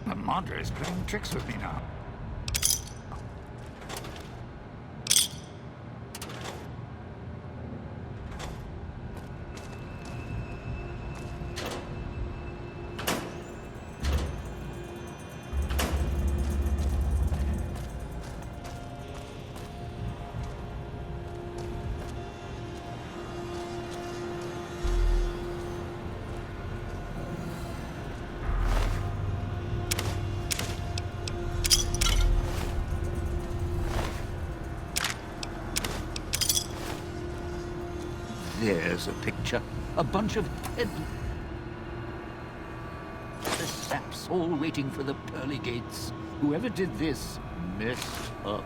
The Madre is playing tricks with me now. There's a picture. A bunch of headless saps all waiting for the pearly gates. Whoever did this messed up.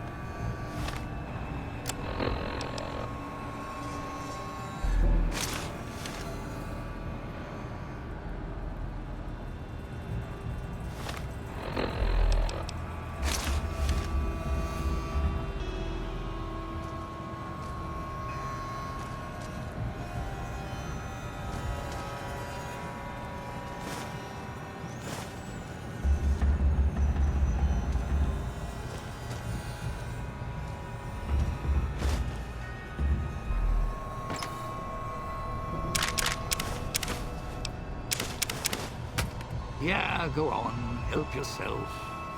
Yeah, go on. Help yourself.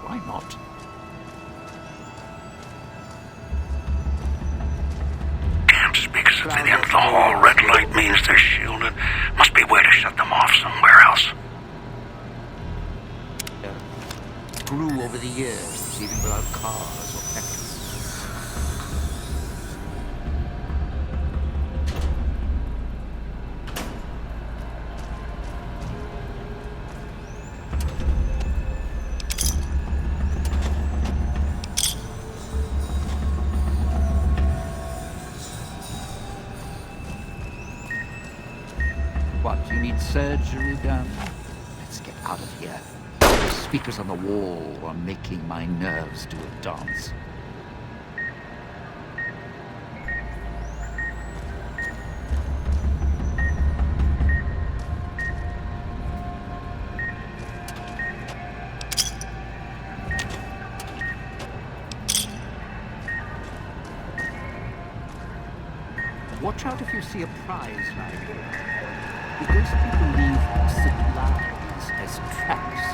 Why not? Can't speak at the end of the hall. Red light means they're shielded. Must be a way to shut them off somewhere else. Grew over the years, even without cars or factories. What, you need surgery done? Let's get out of here. The speakers on the wall are making my nerves do a dance. Watch out if you see a prize lying here. The ghost people leave supplies as traps.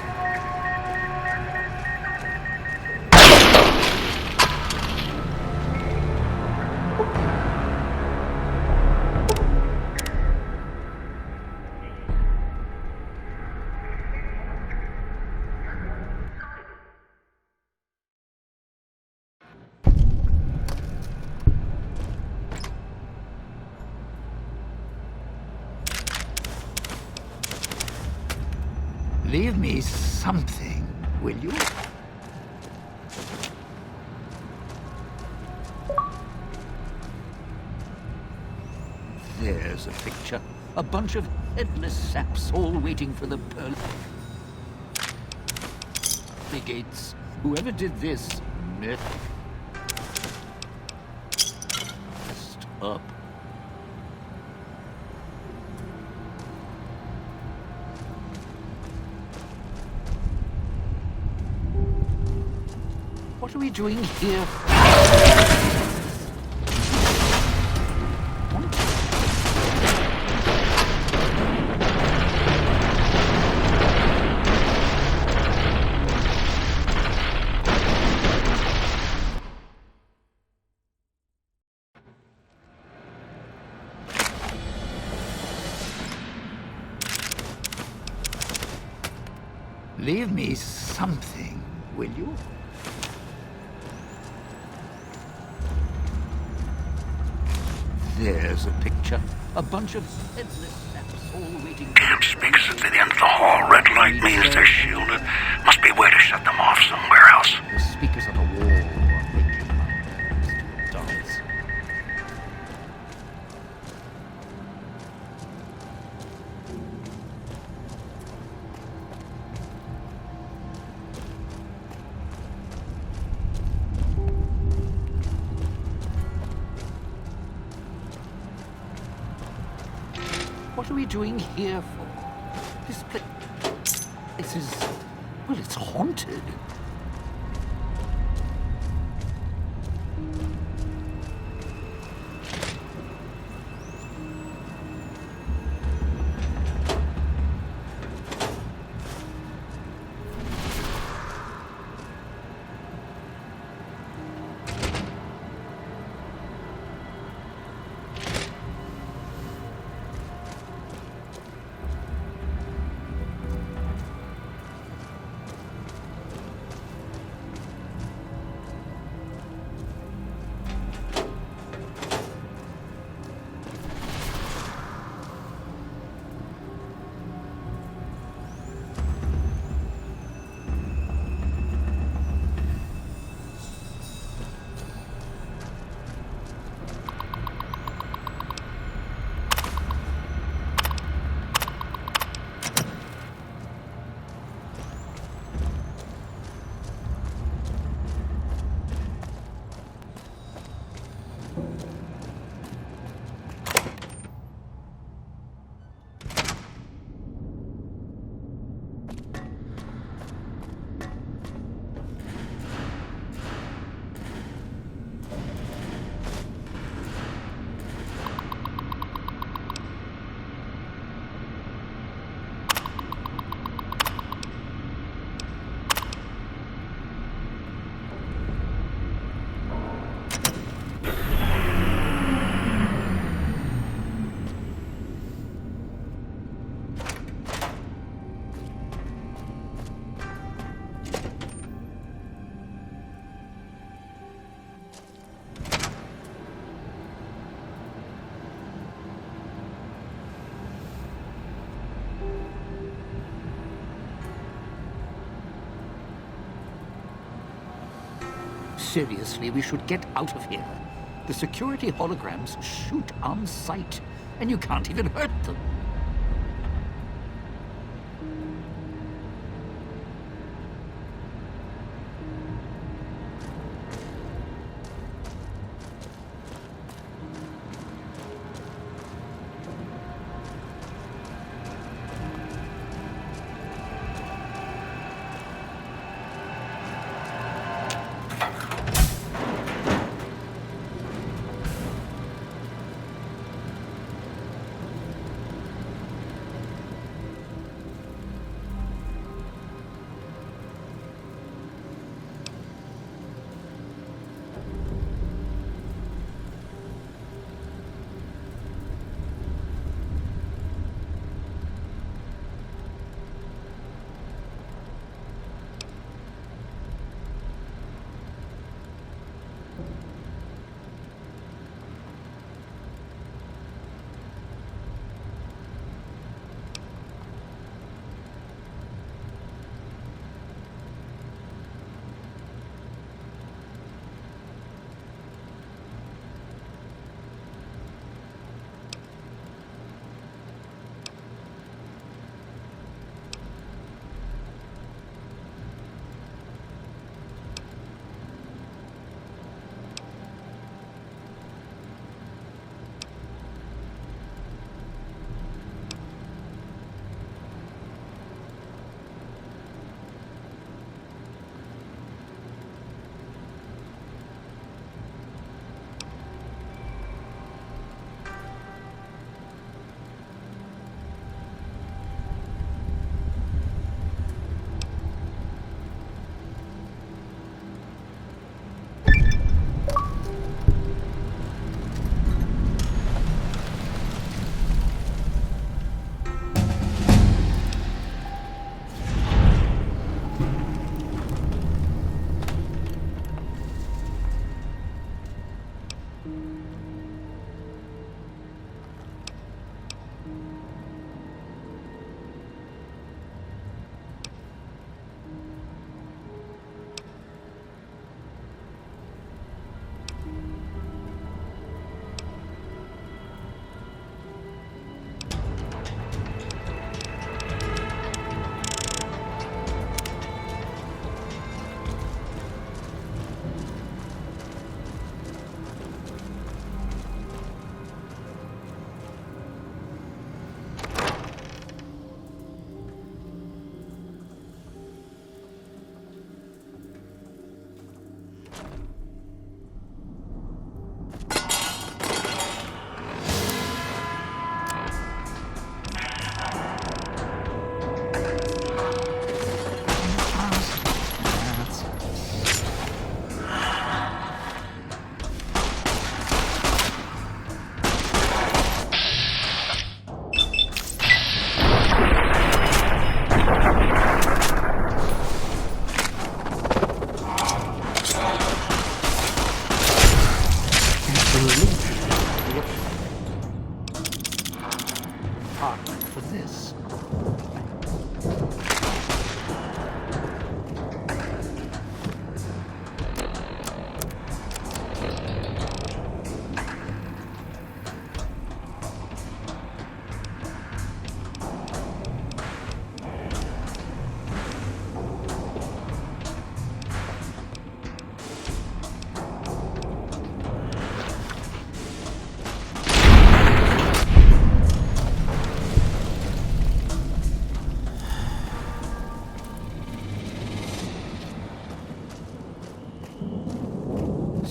Leave me something, will you? There's a picture. A bunch of headless saps all waiting for the pearly gates. Whoever did this messed up. What are we doing here? Leave me something, will you? There's a picture. A bunch of headless saps all waiting. Camp speakers at the end of the hall. Red light means they're shielded. Must be a way to shut them off somewhere else. The speakers on the wall are making my nerves to dance. What are we doing here for? This place is... well, it's haunted. Seriously, we should get out of here. The security holograms shoot on sight, and you can't even hurt them.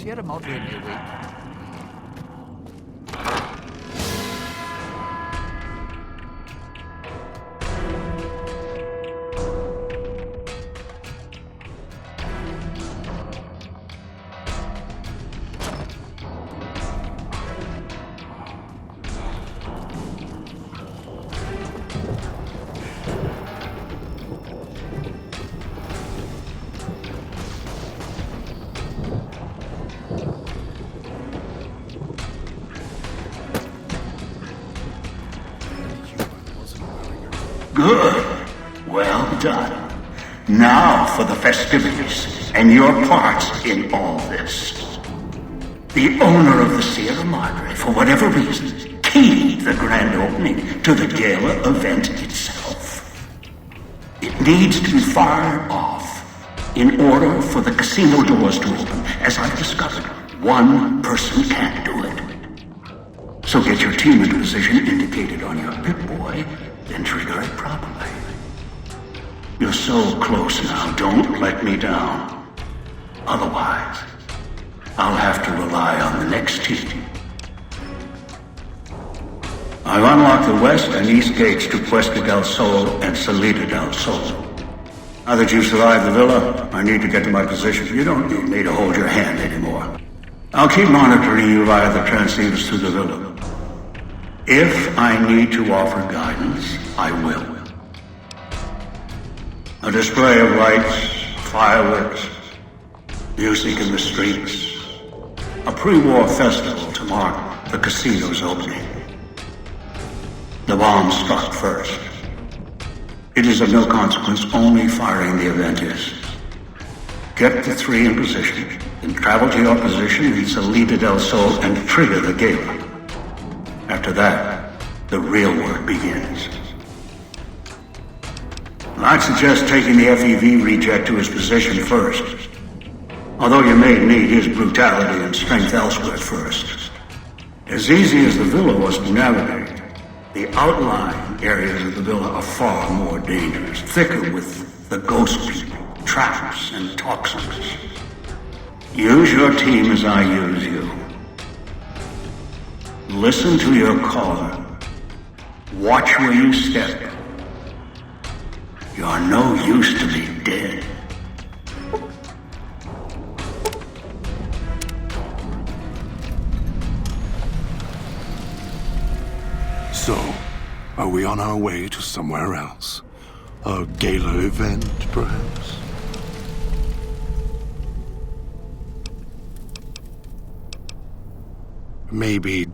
Sierra Madre may wait. Good. Well done. Now for the festivities and your parts in all this. The owner of the Sierra Madre, for whatever reason, keyed the grand opening to the gala event itself. It needs to be fired off in order for the casino doors to open. As I've discovered, one person can't do it. So get your team into position indicated on your Pip-Boy, then trigger it properly. You're so close now, don't let me down. Otherwise, I'll have to rely on the next team. I've unlocked the west and east gates to Puesta del Sol and Salida del Sol. Now that you've survived the villa, I need to get to my position. You don't need me to hold your hand anymore. I'll keep monitoring you via the transceivers through the villa. If I need to offer guidance, I will. A display of lights, fireworks, music in the streets. A pre-war festival to mark the casino's opening. The bomb struck first. It is of no consequence, only firing the event is. Get the three in position, then travel to your position in Salida del Sol and trigger the gala. After that, the real work begins. I'd suggest taking the FEV reject to his position first. Although you may need his brutality and strength elsewhere first. As easy as the villa was to navigate, the outlying areas of the villa are far more dangerous, thicker with the ghost people, traps, and toxins. Use your team as I use you. Listen to your caller. Watch where you step. You're no use to me dead. So, are we on our way to somewhere else? A gala event, perhaps? Maybe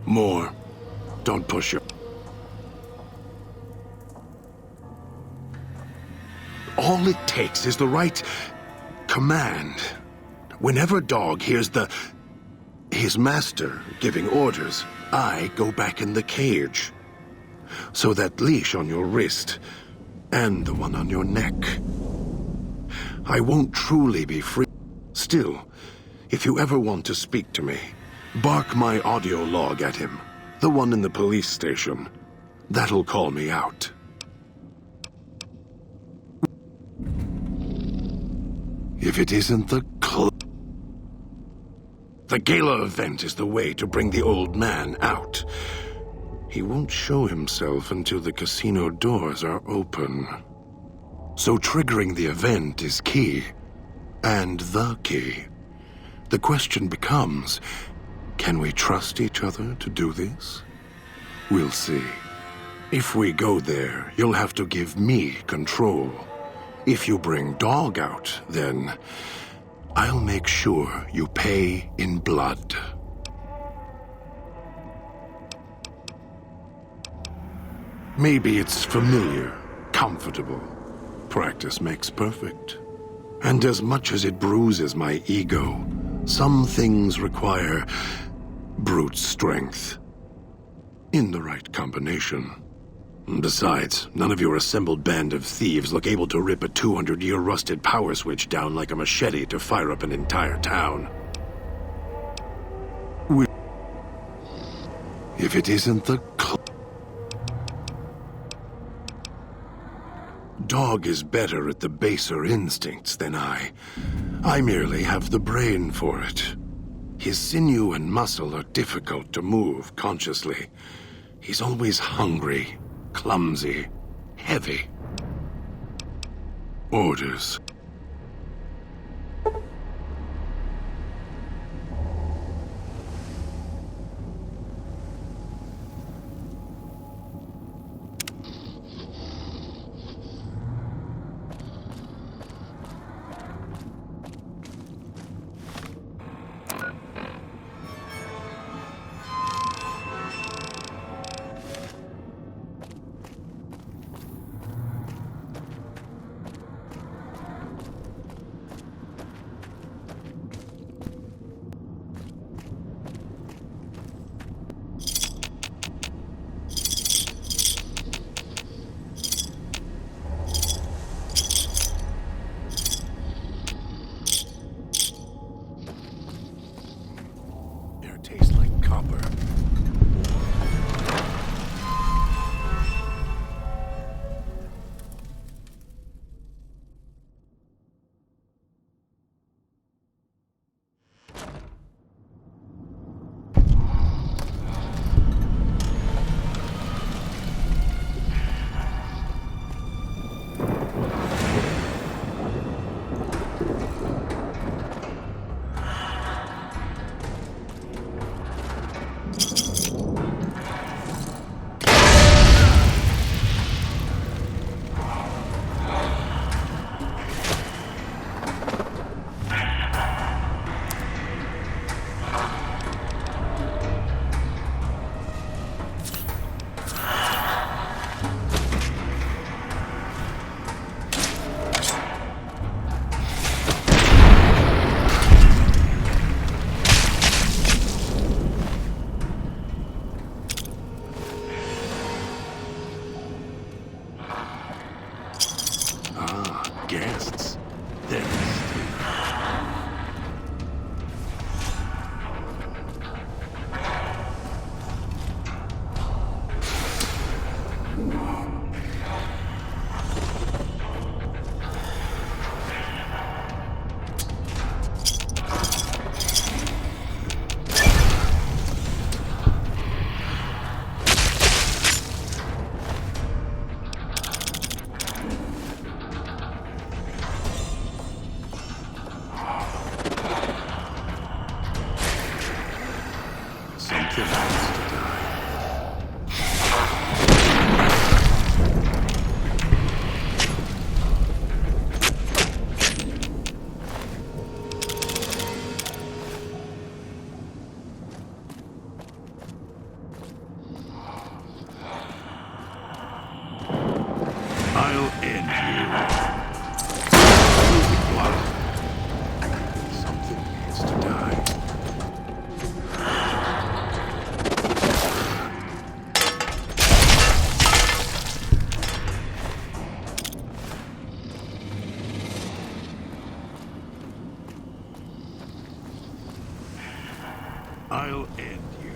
more. Don't push it. All it takes is the right command. Whenever Dog hears his master giving orders, I go back in the cage. So that leash on your wrist, and the one on your neck, I won't truly be free. Still, if you ever want to speak to me, bark my audio log at him, the one in the police station. That'll call me out. If it isn't the gala event is the way to bring the old man out. He won't show himself until the casino doors are open. So triggering the event is key. And the key. The question becomes, can we trust each other to do this? We'll see. If we go there, you'll have to give me control. If you bring Dog out, then I'll make sure you pay in blood. Maybe it's familiar, comfortable. Practice makes perfect. And as much as it bruises my ego, some things require brute strength. In the right combination. Besides, none of your assembled band of thieves look able to rip a 200-year rusted power switch down like a machete to fire up an entire town. If it isn't the Dog is better at the baser instincts than I. I merely have the brain for it. His sinew and muscle are difficult to move consciously. He's always hungry, clumsy, heavy. Orders. Tastes like copper. Guests. They're something has to die. I'll end you. Blood. Something has to die. I'll end you.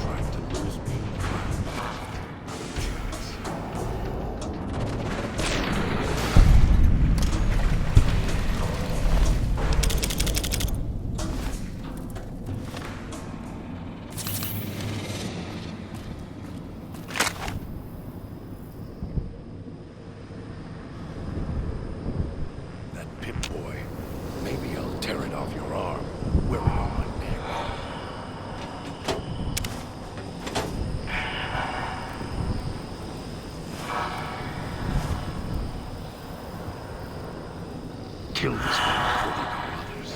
Trying to lose me? Not a chance. That Pip-Boy. Maybe I'll tear it off your arm. Wear it on my neck. Kill this one before they call others.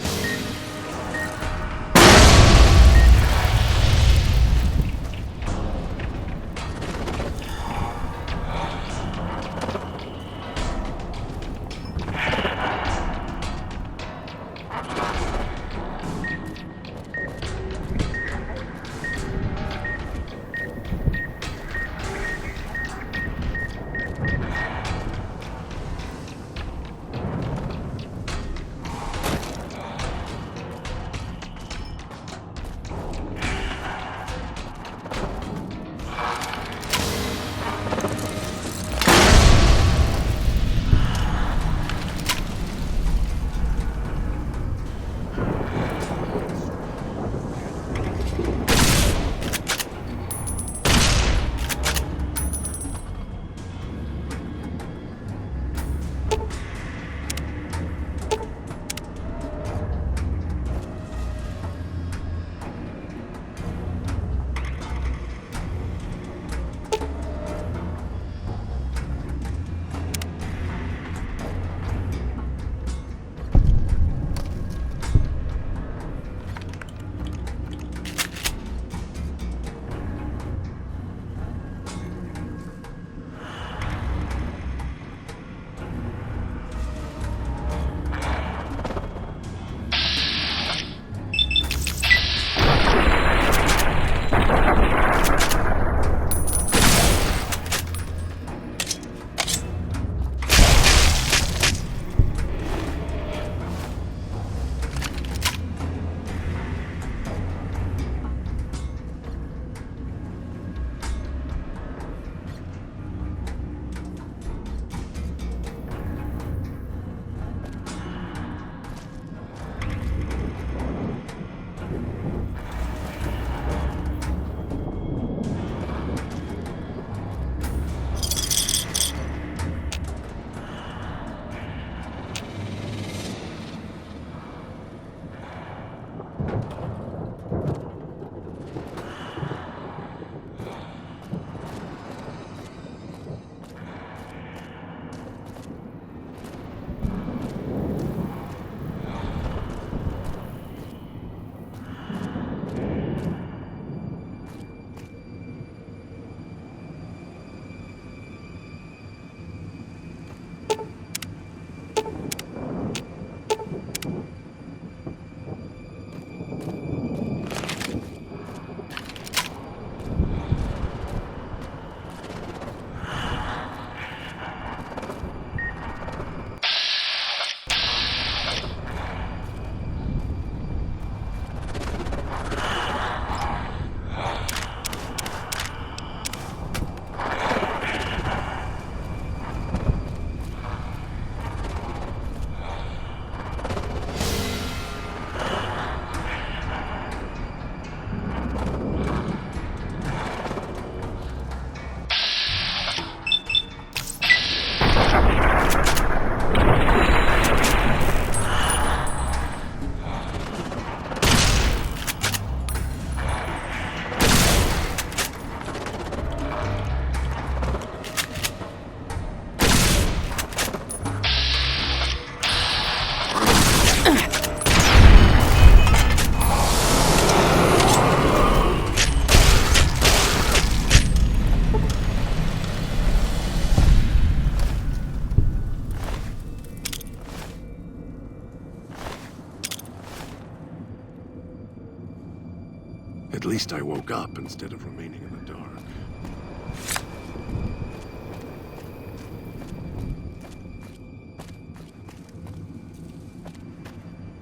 least I woke up instead of remaining in the dark.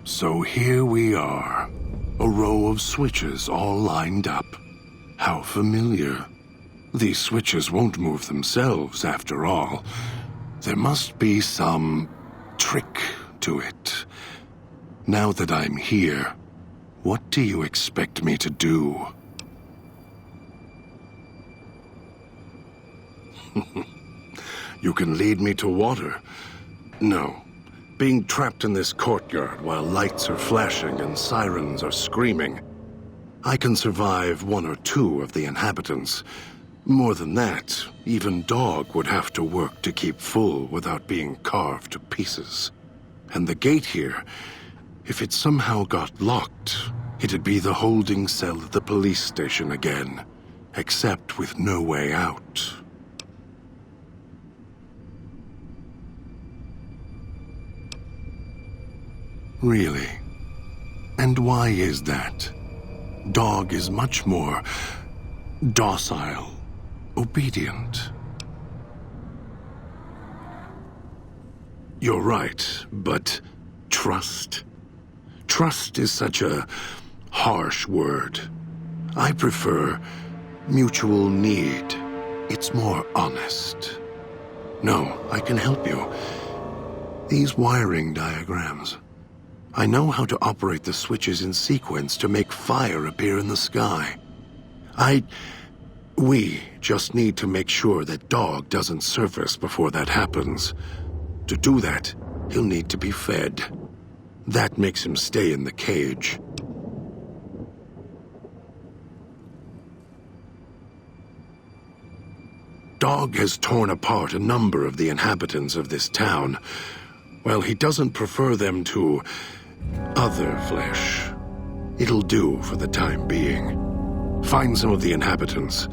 So here we are. A row of switches all lined up. How familiar. These switches won't move themselves, after all. There must be some trick to it. Now that I'm here, what do you expect me to do? You can lead me to water. No. Being trapped in this courtyard while lights are flashing and sirens are screaming. I can survive 1 or 2 of the inhabitants. More than that, even Dog would have to work to keep full without being carved to pieces. And the gate here, if it somehow got locked, it'd be the holding cell at the police station again, except with no way out. Really? And why is that? Dog is much more docile, obedient. You're right, but trust? Trust is such a harsh word. I prefer mutual need. It's more honest. No, I can help you. These wiring diagrams. I know how to operate the switches in sequence to make fire appear in the sky. We just need to make sure that Dog doesn't surface before that happens. To do that, he'll need to be fed. That makes him stay in the cage. Dog has torn apart a number of the inhabitants of this town. Well, he doesn't prefer them to other flesh. It'll do for the time being. Find some of the inhabitants.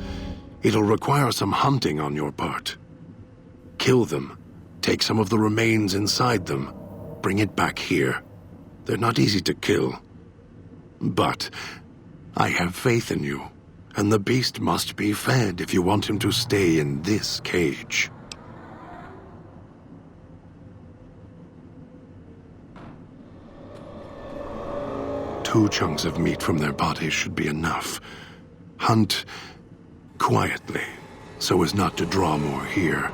It'll require some hunting on your part. Kill them. Take some of the remains inside them. Bring it back here. They're not easy to kill. But I have faith in you. And the beast must be fed if you want him to stay in this cage. Two chunks of meat from their bodies should be enough. Hunt quietly, so as not to draw more here.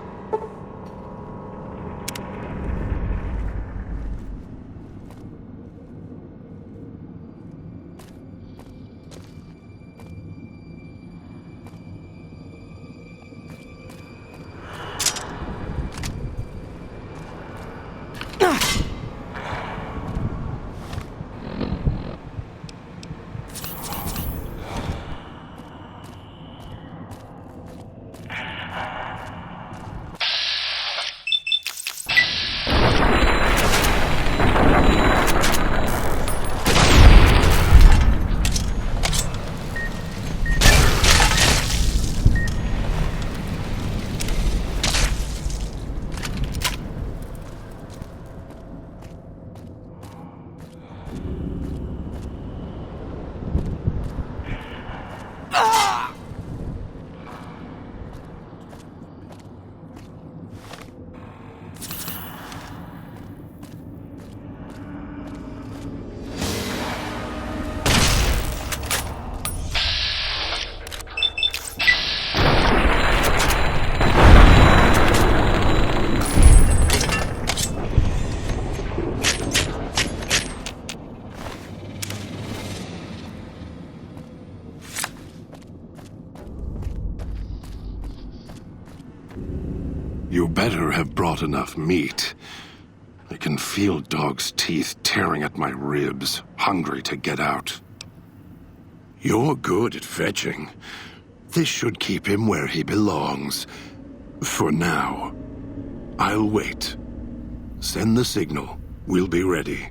You better have brought enough meat. I can feel Dog's teeth tearing at my ribs, hungry to get out. You're good at fetching. This should keep him where he belongs. For now. I'll wait. Send the signal. We'll be ready.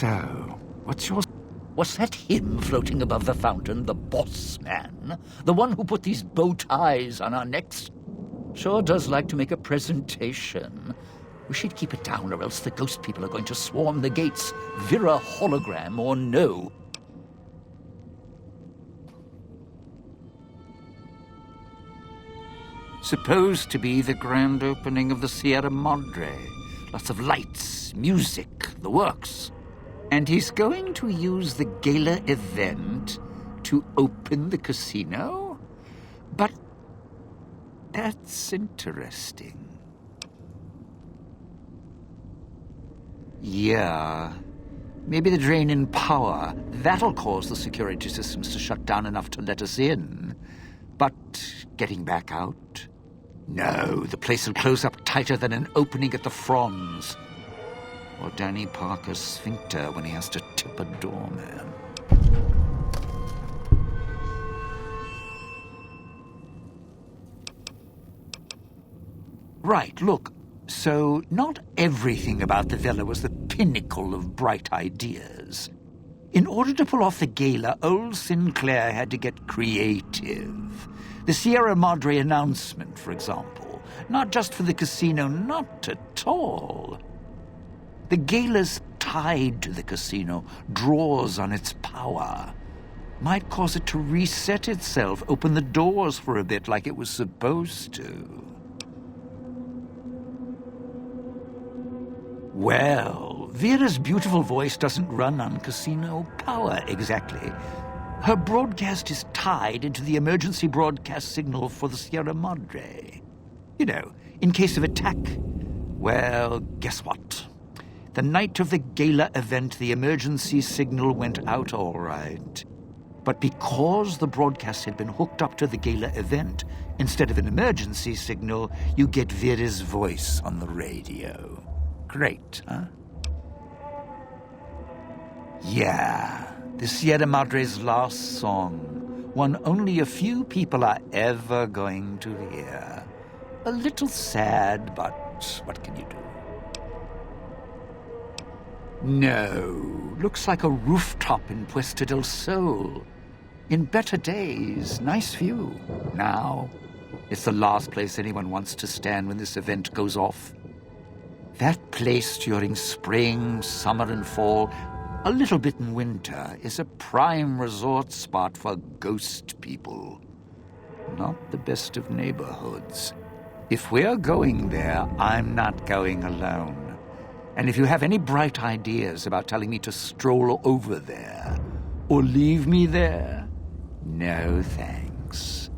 So, what's your... Was that him floating above the fountain, the boss man? The one who put these bow ties on our necks? Sure does like to make a presentation. We should keep it down, or else the ghost people are going to swarm the gates, Vira hologram or no. Supposed to be the grand opening of the Sierra Madre. Lots of lights, music, the works. And he's going to use the gala event to open the casino? But that's interesting. Yeah. Maybe the drain in power. That'll cause the security systems to shut down enough to let us in. But getting back out? No, the place will close up tighter than an opening at the Fronds. Or Danny Parker's sphincter when he has to tip a doorman. Right, look. So, not everything about the villa was the pinnacle of bright ideas. In order to pull off the gala, old Sinclair had to get creative. The Sierra Madre announcement, for example. Not just for the casino, not at all. The gala's tied to the casino, draws on its power. Might cause it to reset itself, open the doors for a bit like it was supposed to. Well, Vera's beautiful voice doesn't run on casino power exactly. Her broadcast is tied into the emergency broadcast signal for the Sierra Madre. You know, in case of attack. Well, guess what? The night of the gala event, the emergency signal went out all right. But because the broadcast had been hooked up to the gala event, instead of an emergency signal, you get Vera's voice on the radio. Great, huh? Yeah, the Sierra Madre's last song. One only a few people are ever going to hear. A little sad, but what can you do? No, looks like a rooftop in Puesta del Sol. In better days, nice view. Now, it's the last place anyone wants to stand when this event goes off. That place during spring, summer, and fall, a little bit in winter, is a prime resort spot for ghost people. Not the best of neighborhoods. If we're going there, I'm not going alone. And if you have any bright ideas about telling me to stroll over there, or leave me there, no thanks.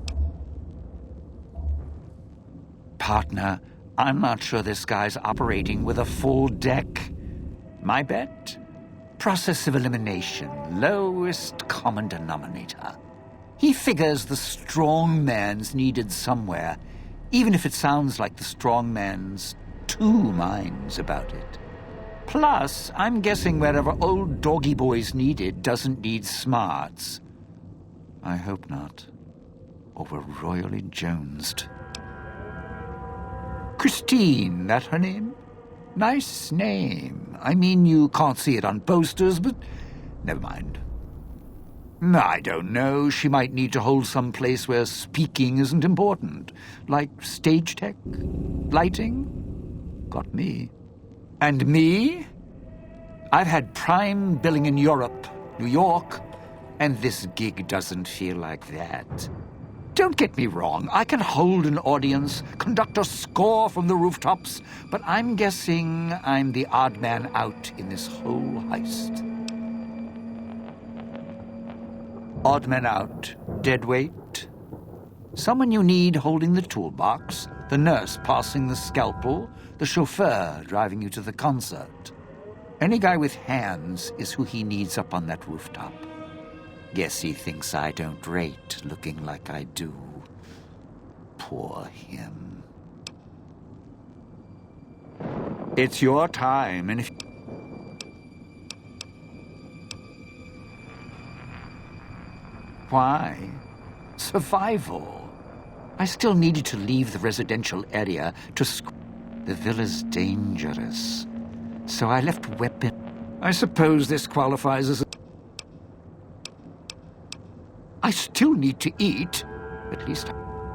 Partner, I'm not sure this guy's operating with a full deck. My bet? Process of elimination, lowest common denominator. He figures the strong man's needed somewhere, even if it sounds like the strong man's two minds about it. Plus, I'm guessing wherever old doggy boy's needed doesn't need smarts. I hope not. Or we're royally jonesed. Christine, that her name? Nice name. I mean, you can't see it on posters, but never mind. I don't know. She might need to hold some place where speaking isn't important. Like stage tech? Lighting? Got me. And me? I've had prime billing in Europe, New York, and this gig doesn't feel like that. Don't get me wrong, I can hold an audience, conduct a score from the rooftops, but I'm guessing I'm the odd man out in this whole heist. Odd man out, dead weight. Someone you need holding the toolbox, the nurse passing the scalpel, the chauffeur driving you to the concert. Any guy with hands is who he needs up on that rooftop. Guess he thinks I don't rate looking like I do. Poor him. It's your time, and if... Why? Survival. I still needed to leave the residential area to The villa's dangerous. So I left weapon... I suppose this qualifies as I still need to eat. At least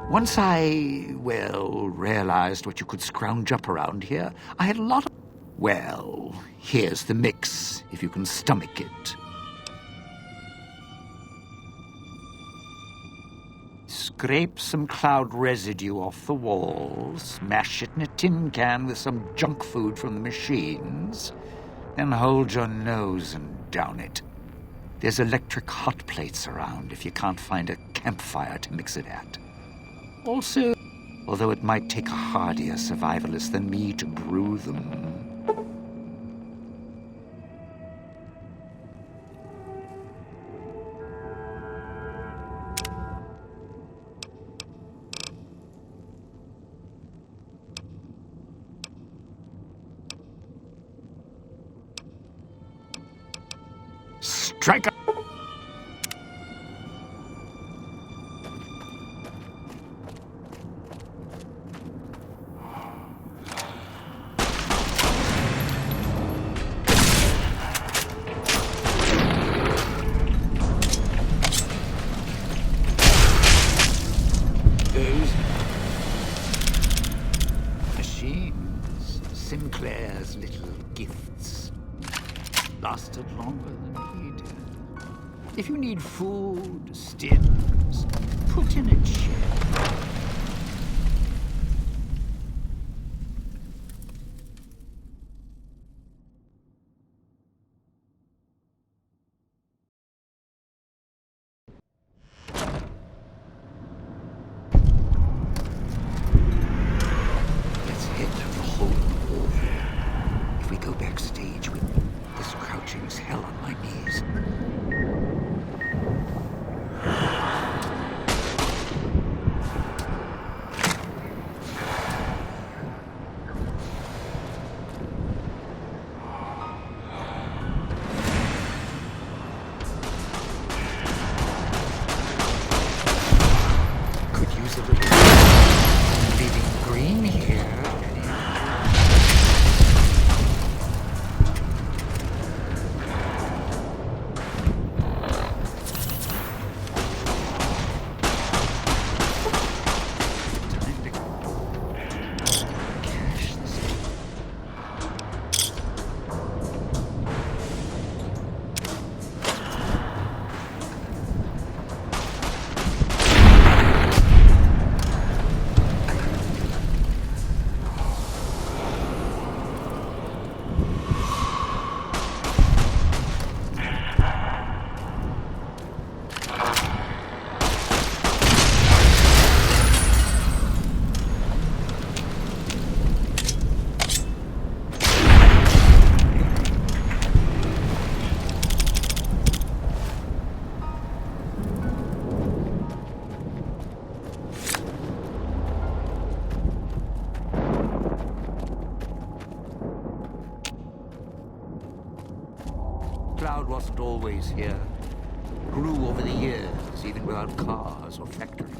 once I, well, realized what you could scrounge up around here, I had a lot of... Well, here's the mix, if you can stomach it. Scrape some cloud residue off the walls, smash it in a tin can with some junk food from the machines, then hold your nose and down it. There's electric hot plates around if you can't find a campfire to mix it at. Also, although it might take a hardier survivalist than me to brew them, strike up. Those machines, Sinclair's little gifts, lasted longer than he did. If you need food, stims, put in a chair. Let's head through the hole in the wall. If we go backstage with this crouching's hell on my knees. Could use a little leaving green here. Time to cash this. Cloud wasn't always here. Grew over the years, even without cars or factories.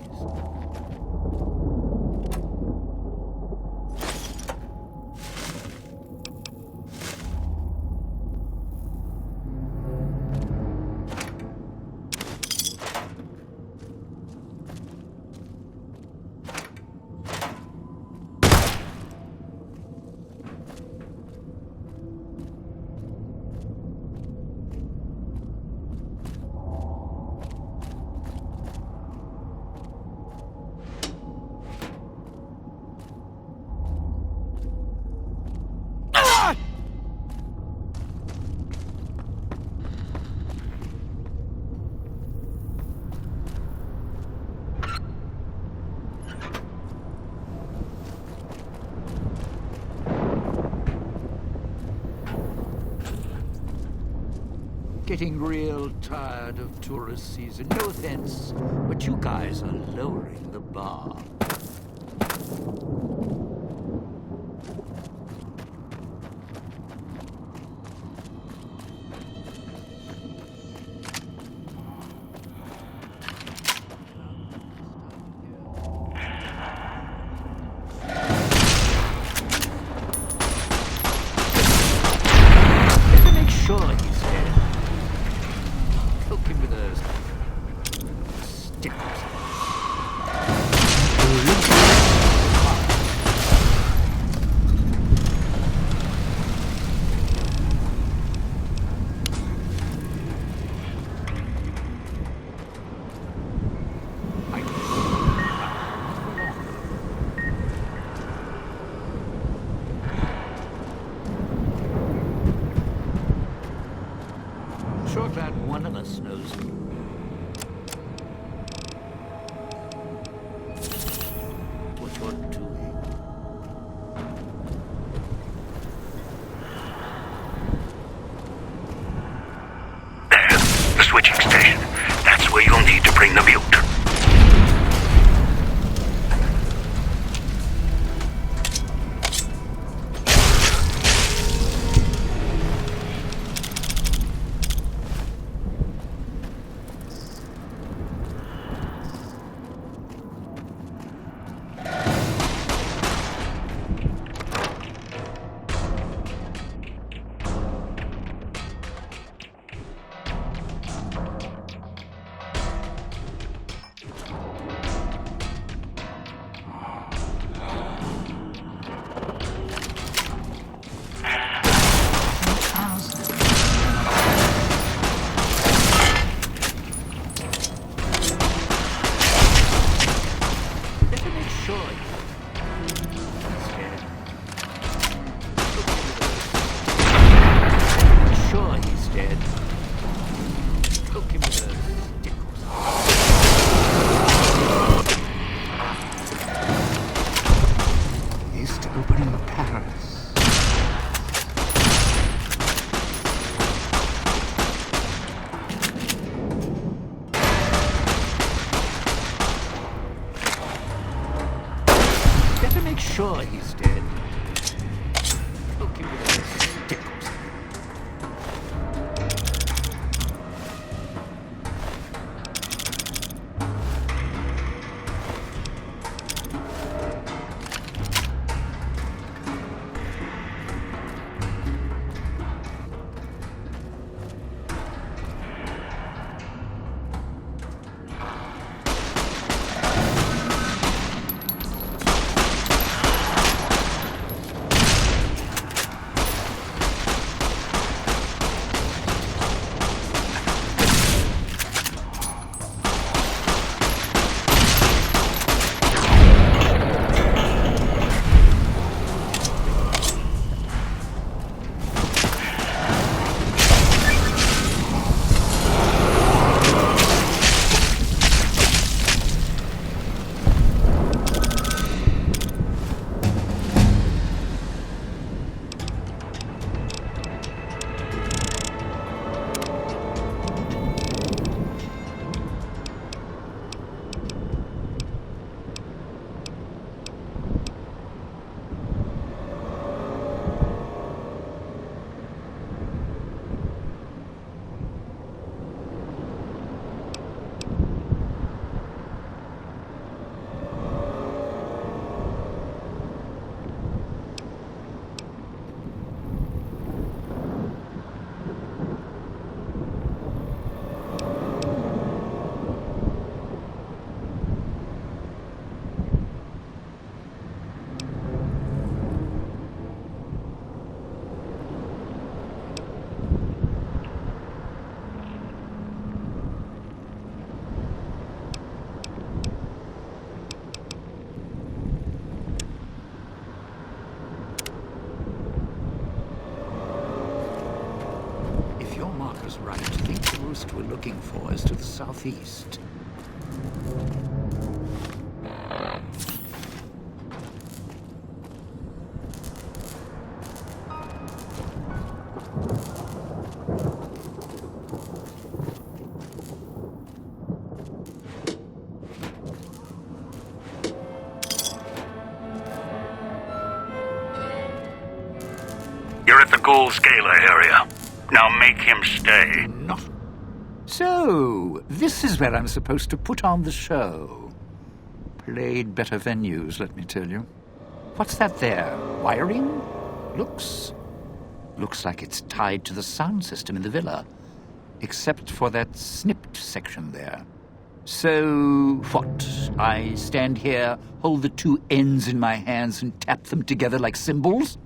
Getting real tired of tourist season. No offense, but you guys are lowering the bar. Better make sure him with a stick. Sure glad one of us knows what you're doing. There's the switching station. That's where you'll need to bring the mute. Sure he's dead. Poke him with a stick or something. Right. I think the roost we're looking for is to the southeast. You're at the Ghoul Scalar area. Now make him stay. Not. So, this is where I'm supposed to put on the show. Played better venues, let me tell you. What's that there? Wiring? Looks like it's tied to the sound system in the villa. except for that snipped section there. So, what? I stand here, hold the two ends in my hands and tap them together like cymbals?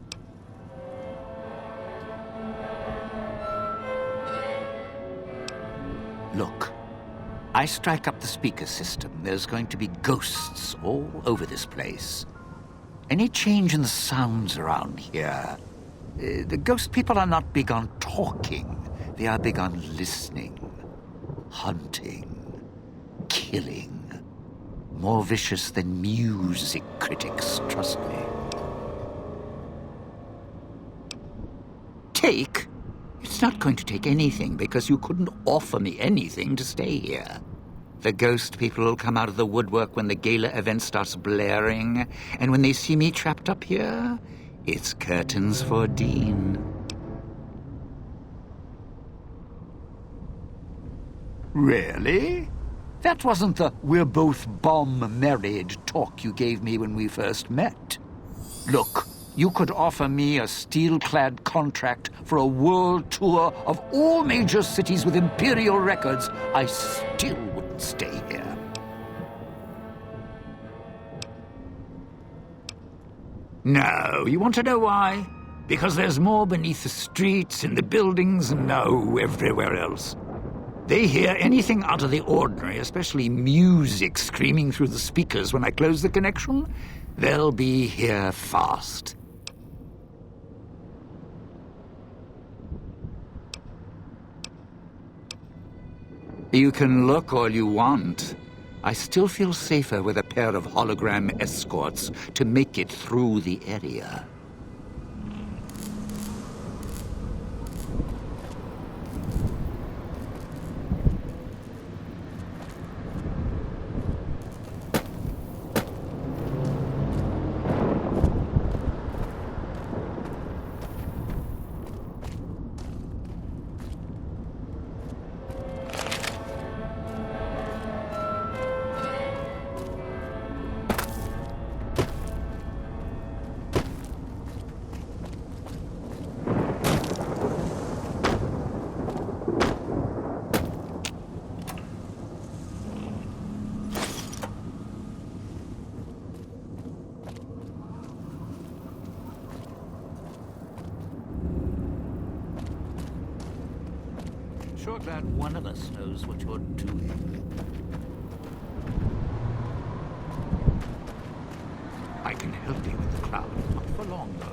Look, I strike up the speaker system. There's going to be ghosts all over this place. Any change in the sounds around here, the ghost people are not big on talking. They are big on listening, hunting, killing. More vicious than music critics, trust me. Take? It's not going to take anything because you couldn't offer me anything to stay here. The ghost people will come out of the woodwork when the gala event starts blaring, and when they see me trapped up here, it's curtains for Dean. Really? That wasn't the "we're both bomb-married" talk you gave me when we first met. Look, you could offer me a steel-clad contract for a world tour of all major cities with Imperial records. I still wouldn't stay here. No, you want to know why? Because there's more beneath the streets, in the buildings, and no, everywhere else. They hear anything out of the ordinary, especially music screaming through the speakers when I close the connection, they'll be here fast. You can look all you want. I still feel safer with a pair of hologram escorts to make it through the area. Sure glad one of us knows what you're doing. I can help you with the crowd, not for long, though.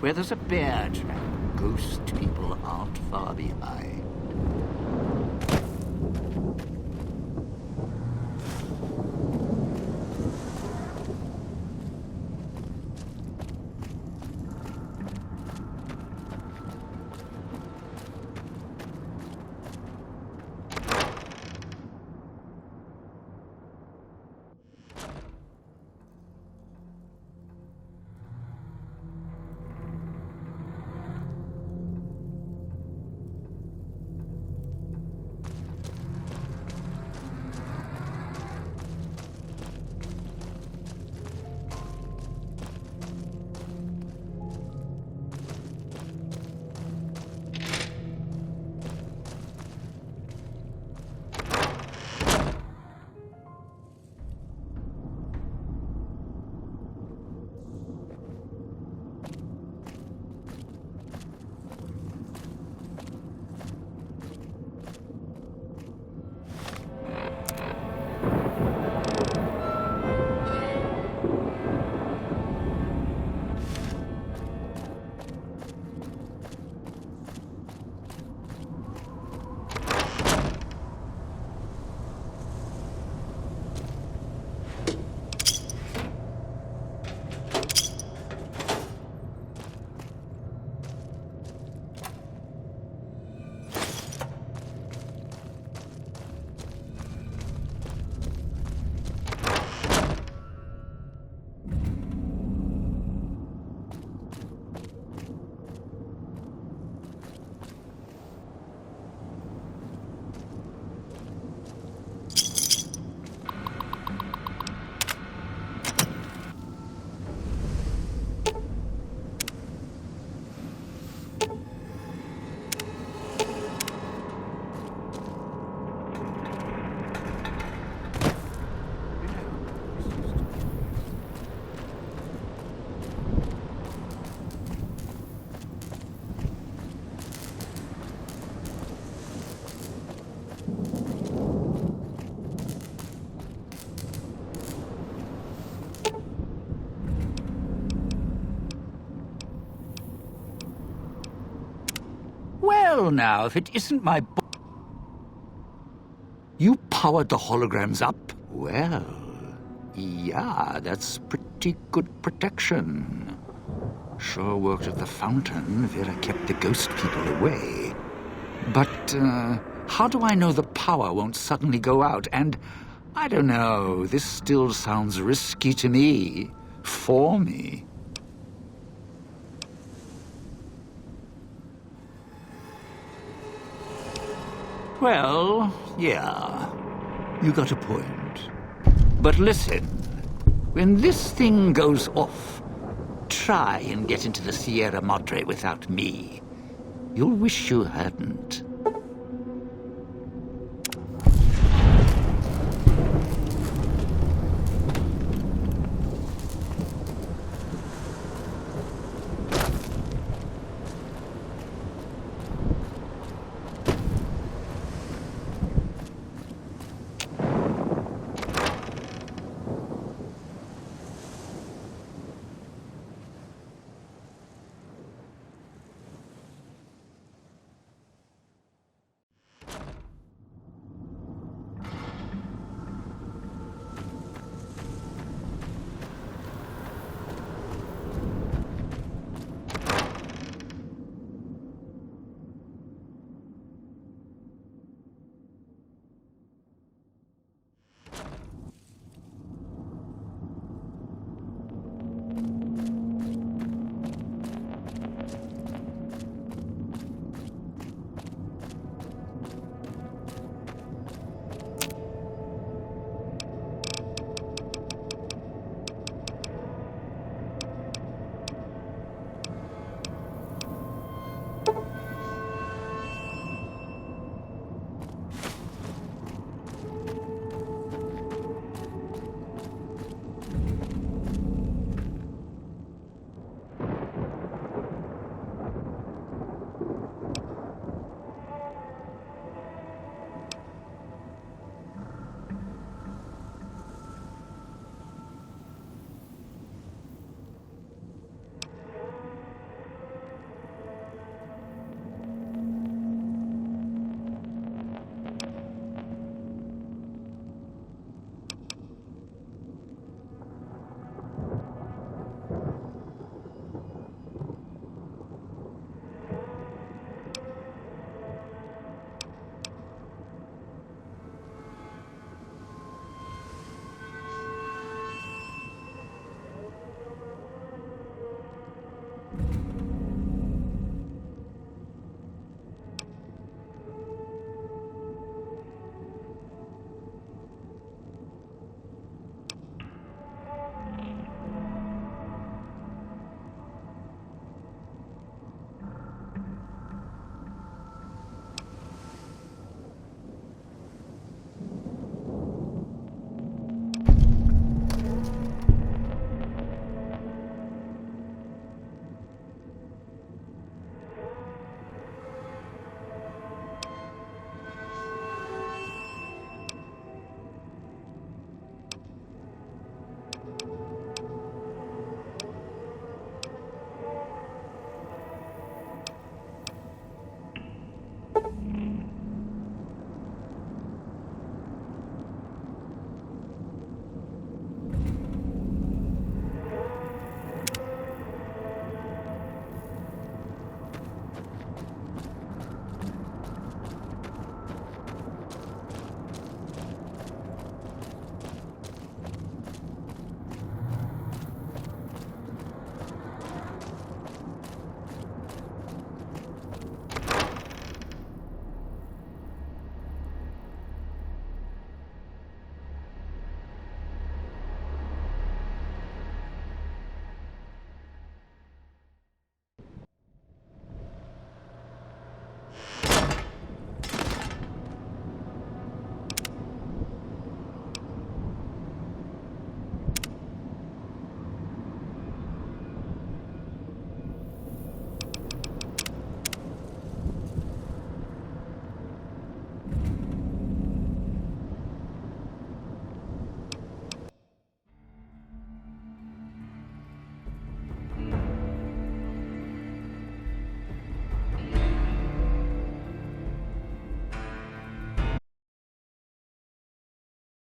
Where there's a bear trap, ghost people aren't far behind. Well, now, if it isn't my You powered the holograms up? Well, yeah, that's pretty good protection. Sure worked at the fountain. Vera kept the ghost people away. But, how do I know the power won't suddenly go out? And, I don't know, this still sounds risky to me. For me. Well, yeah, you got a point. But listen, when this thing goes off, try and get into the Sierra Madre without me. You'll wish you hadn't.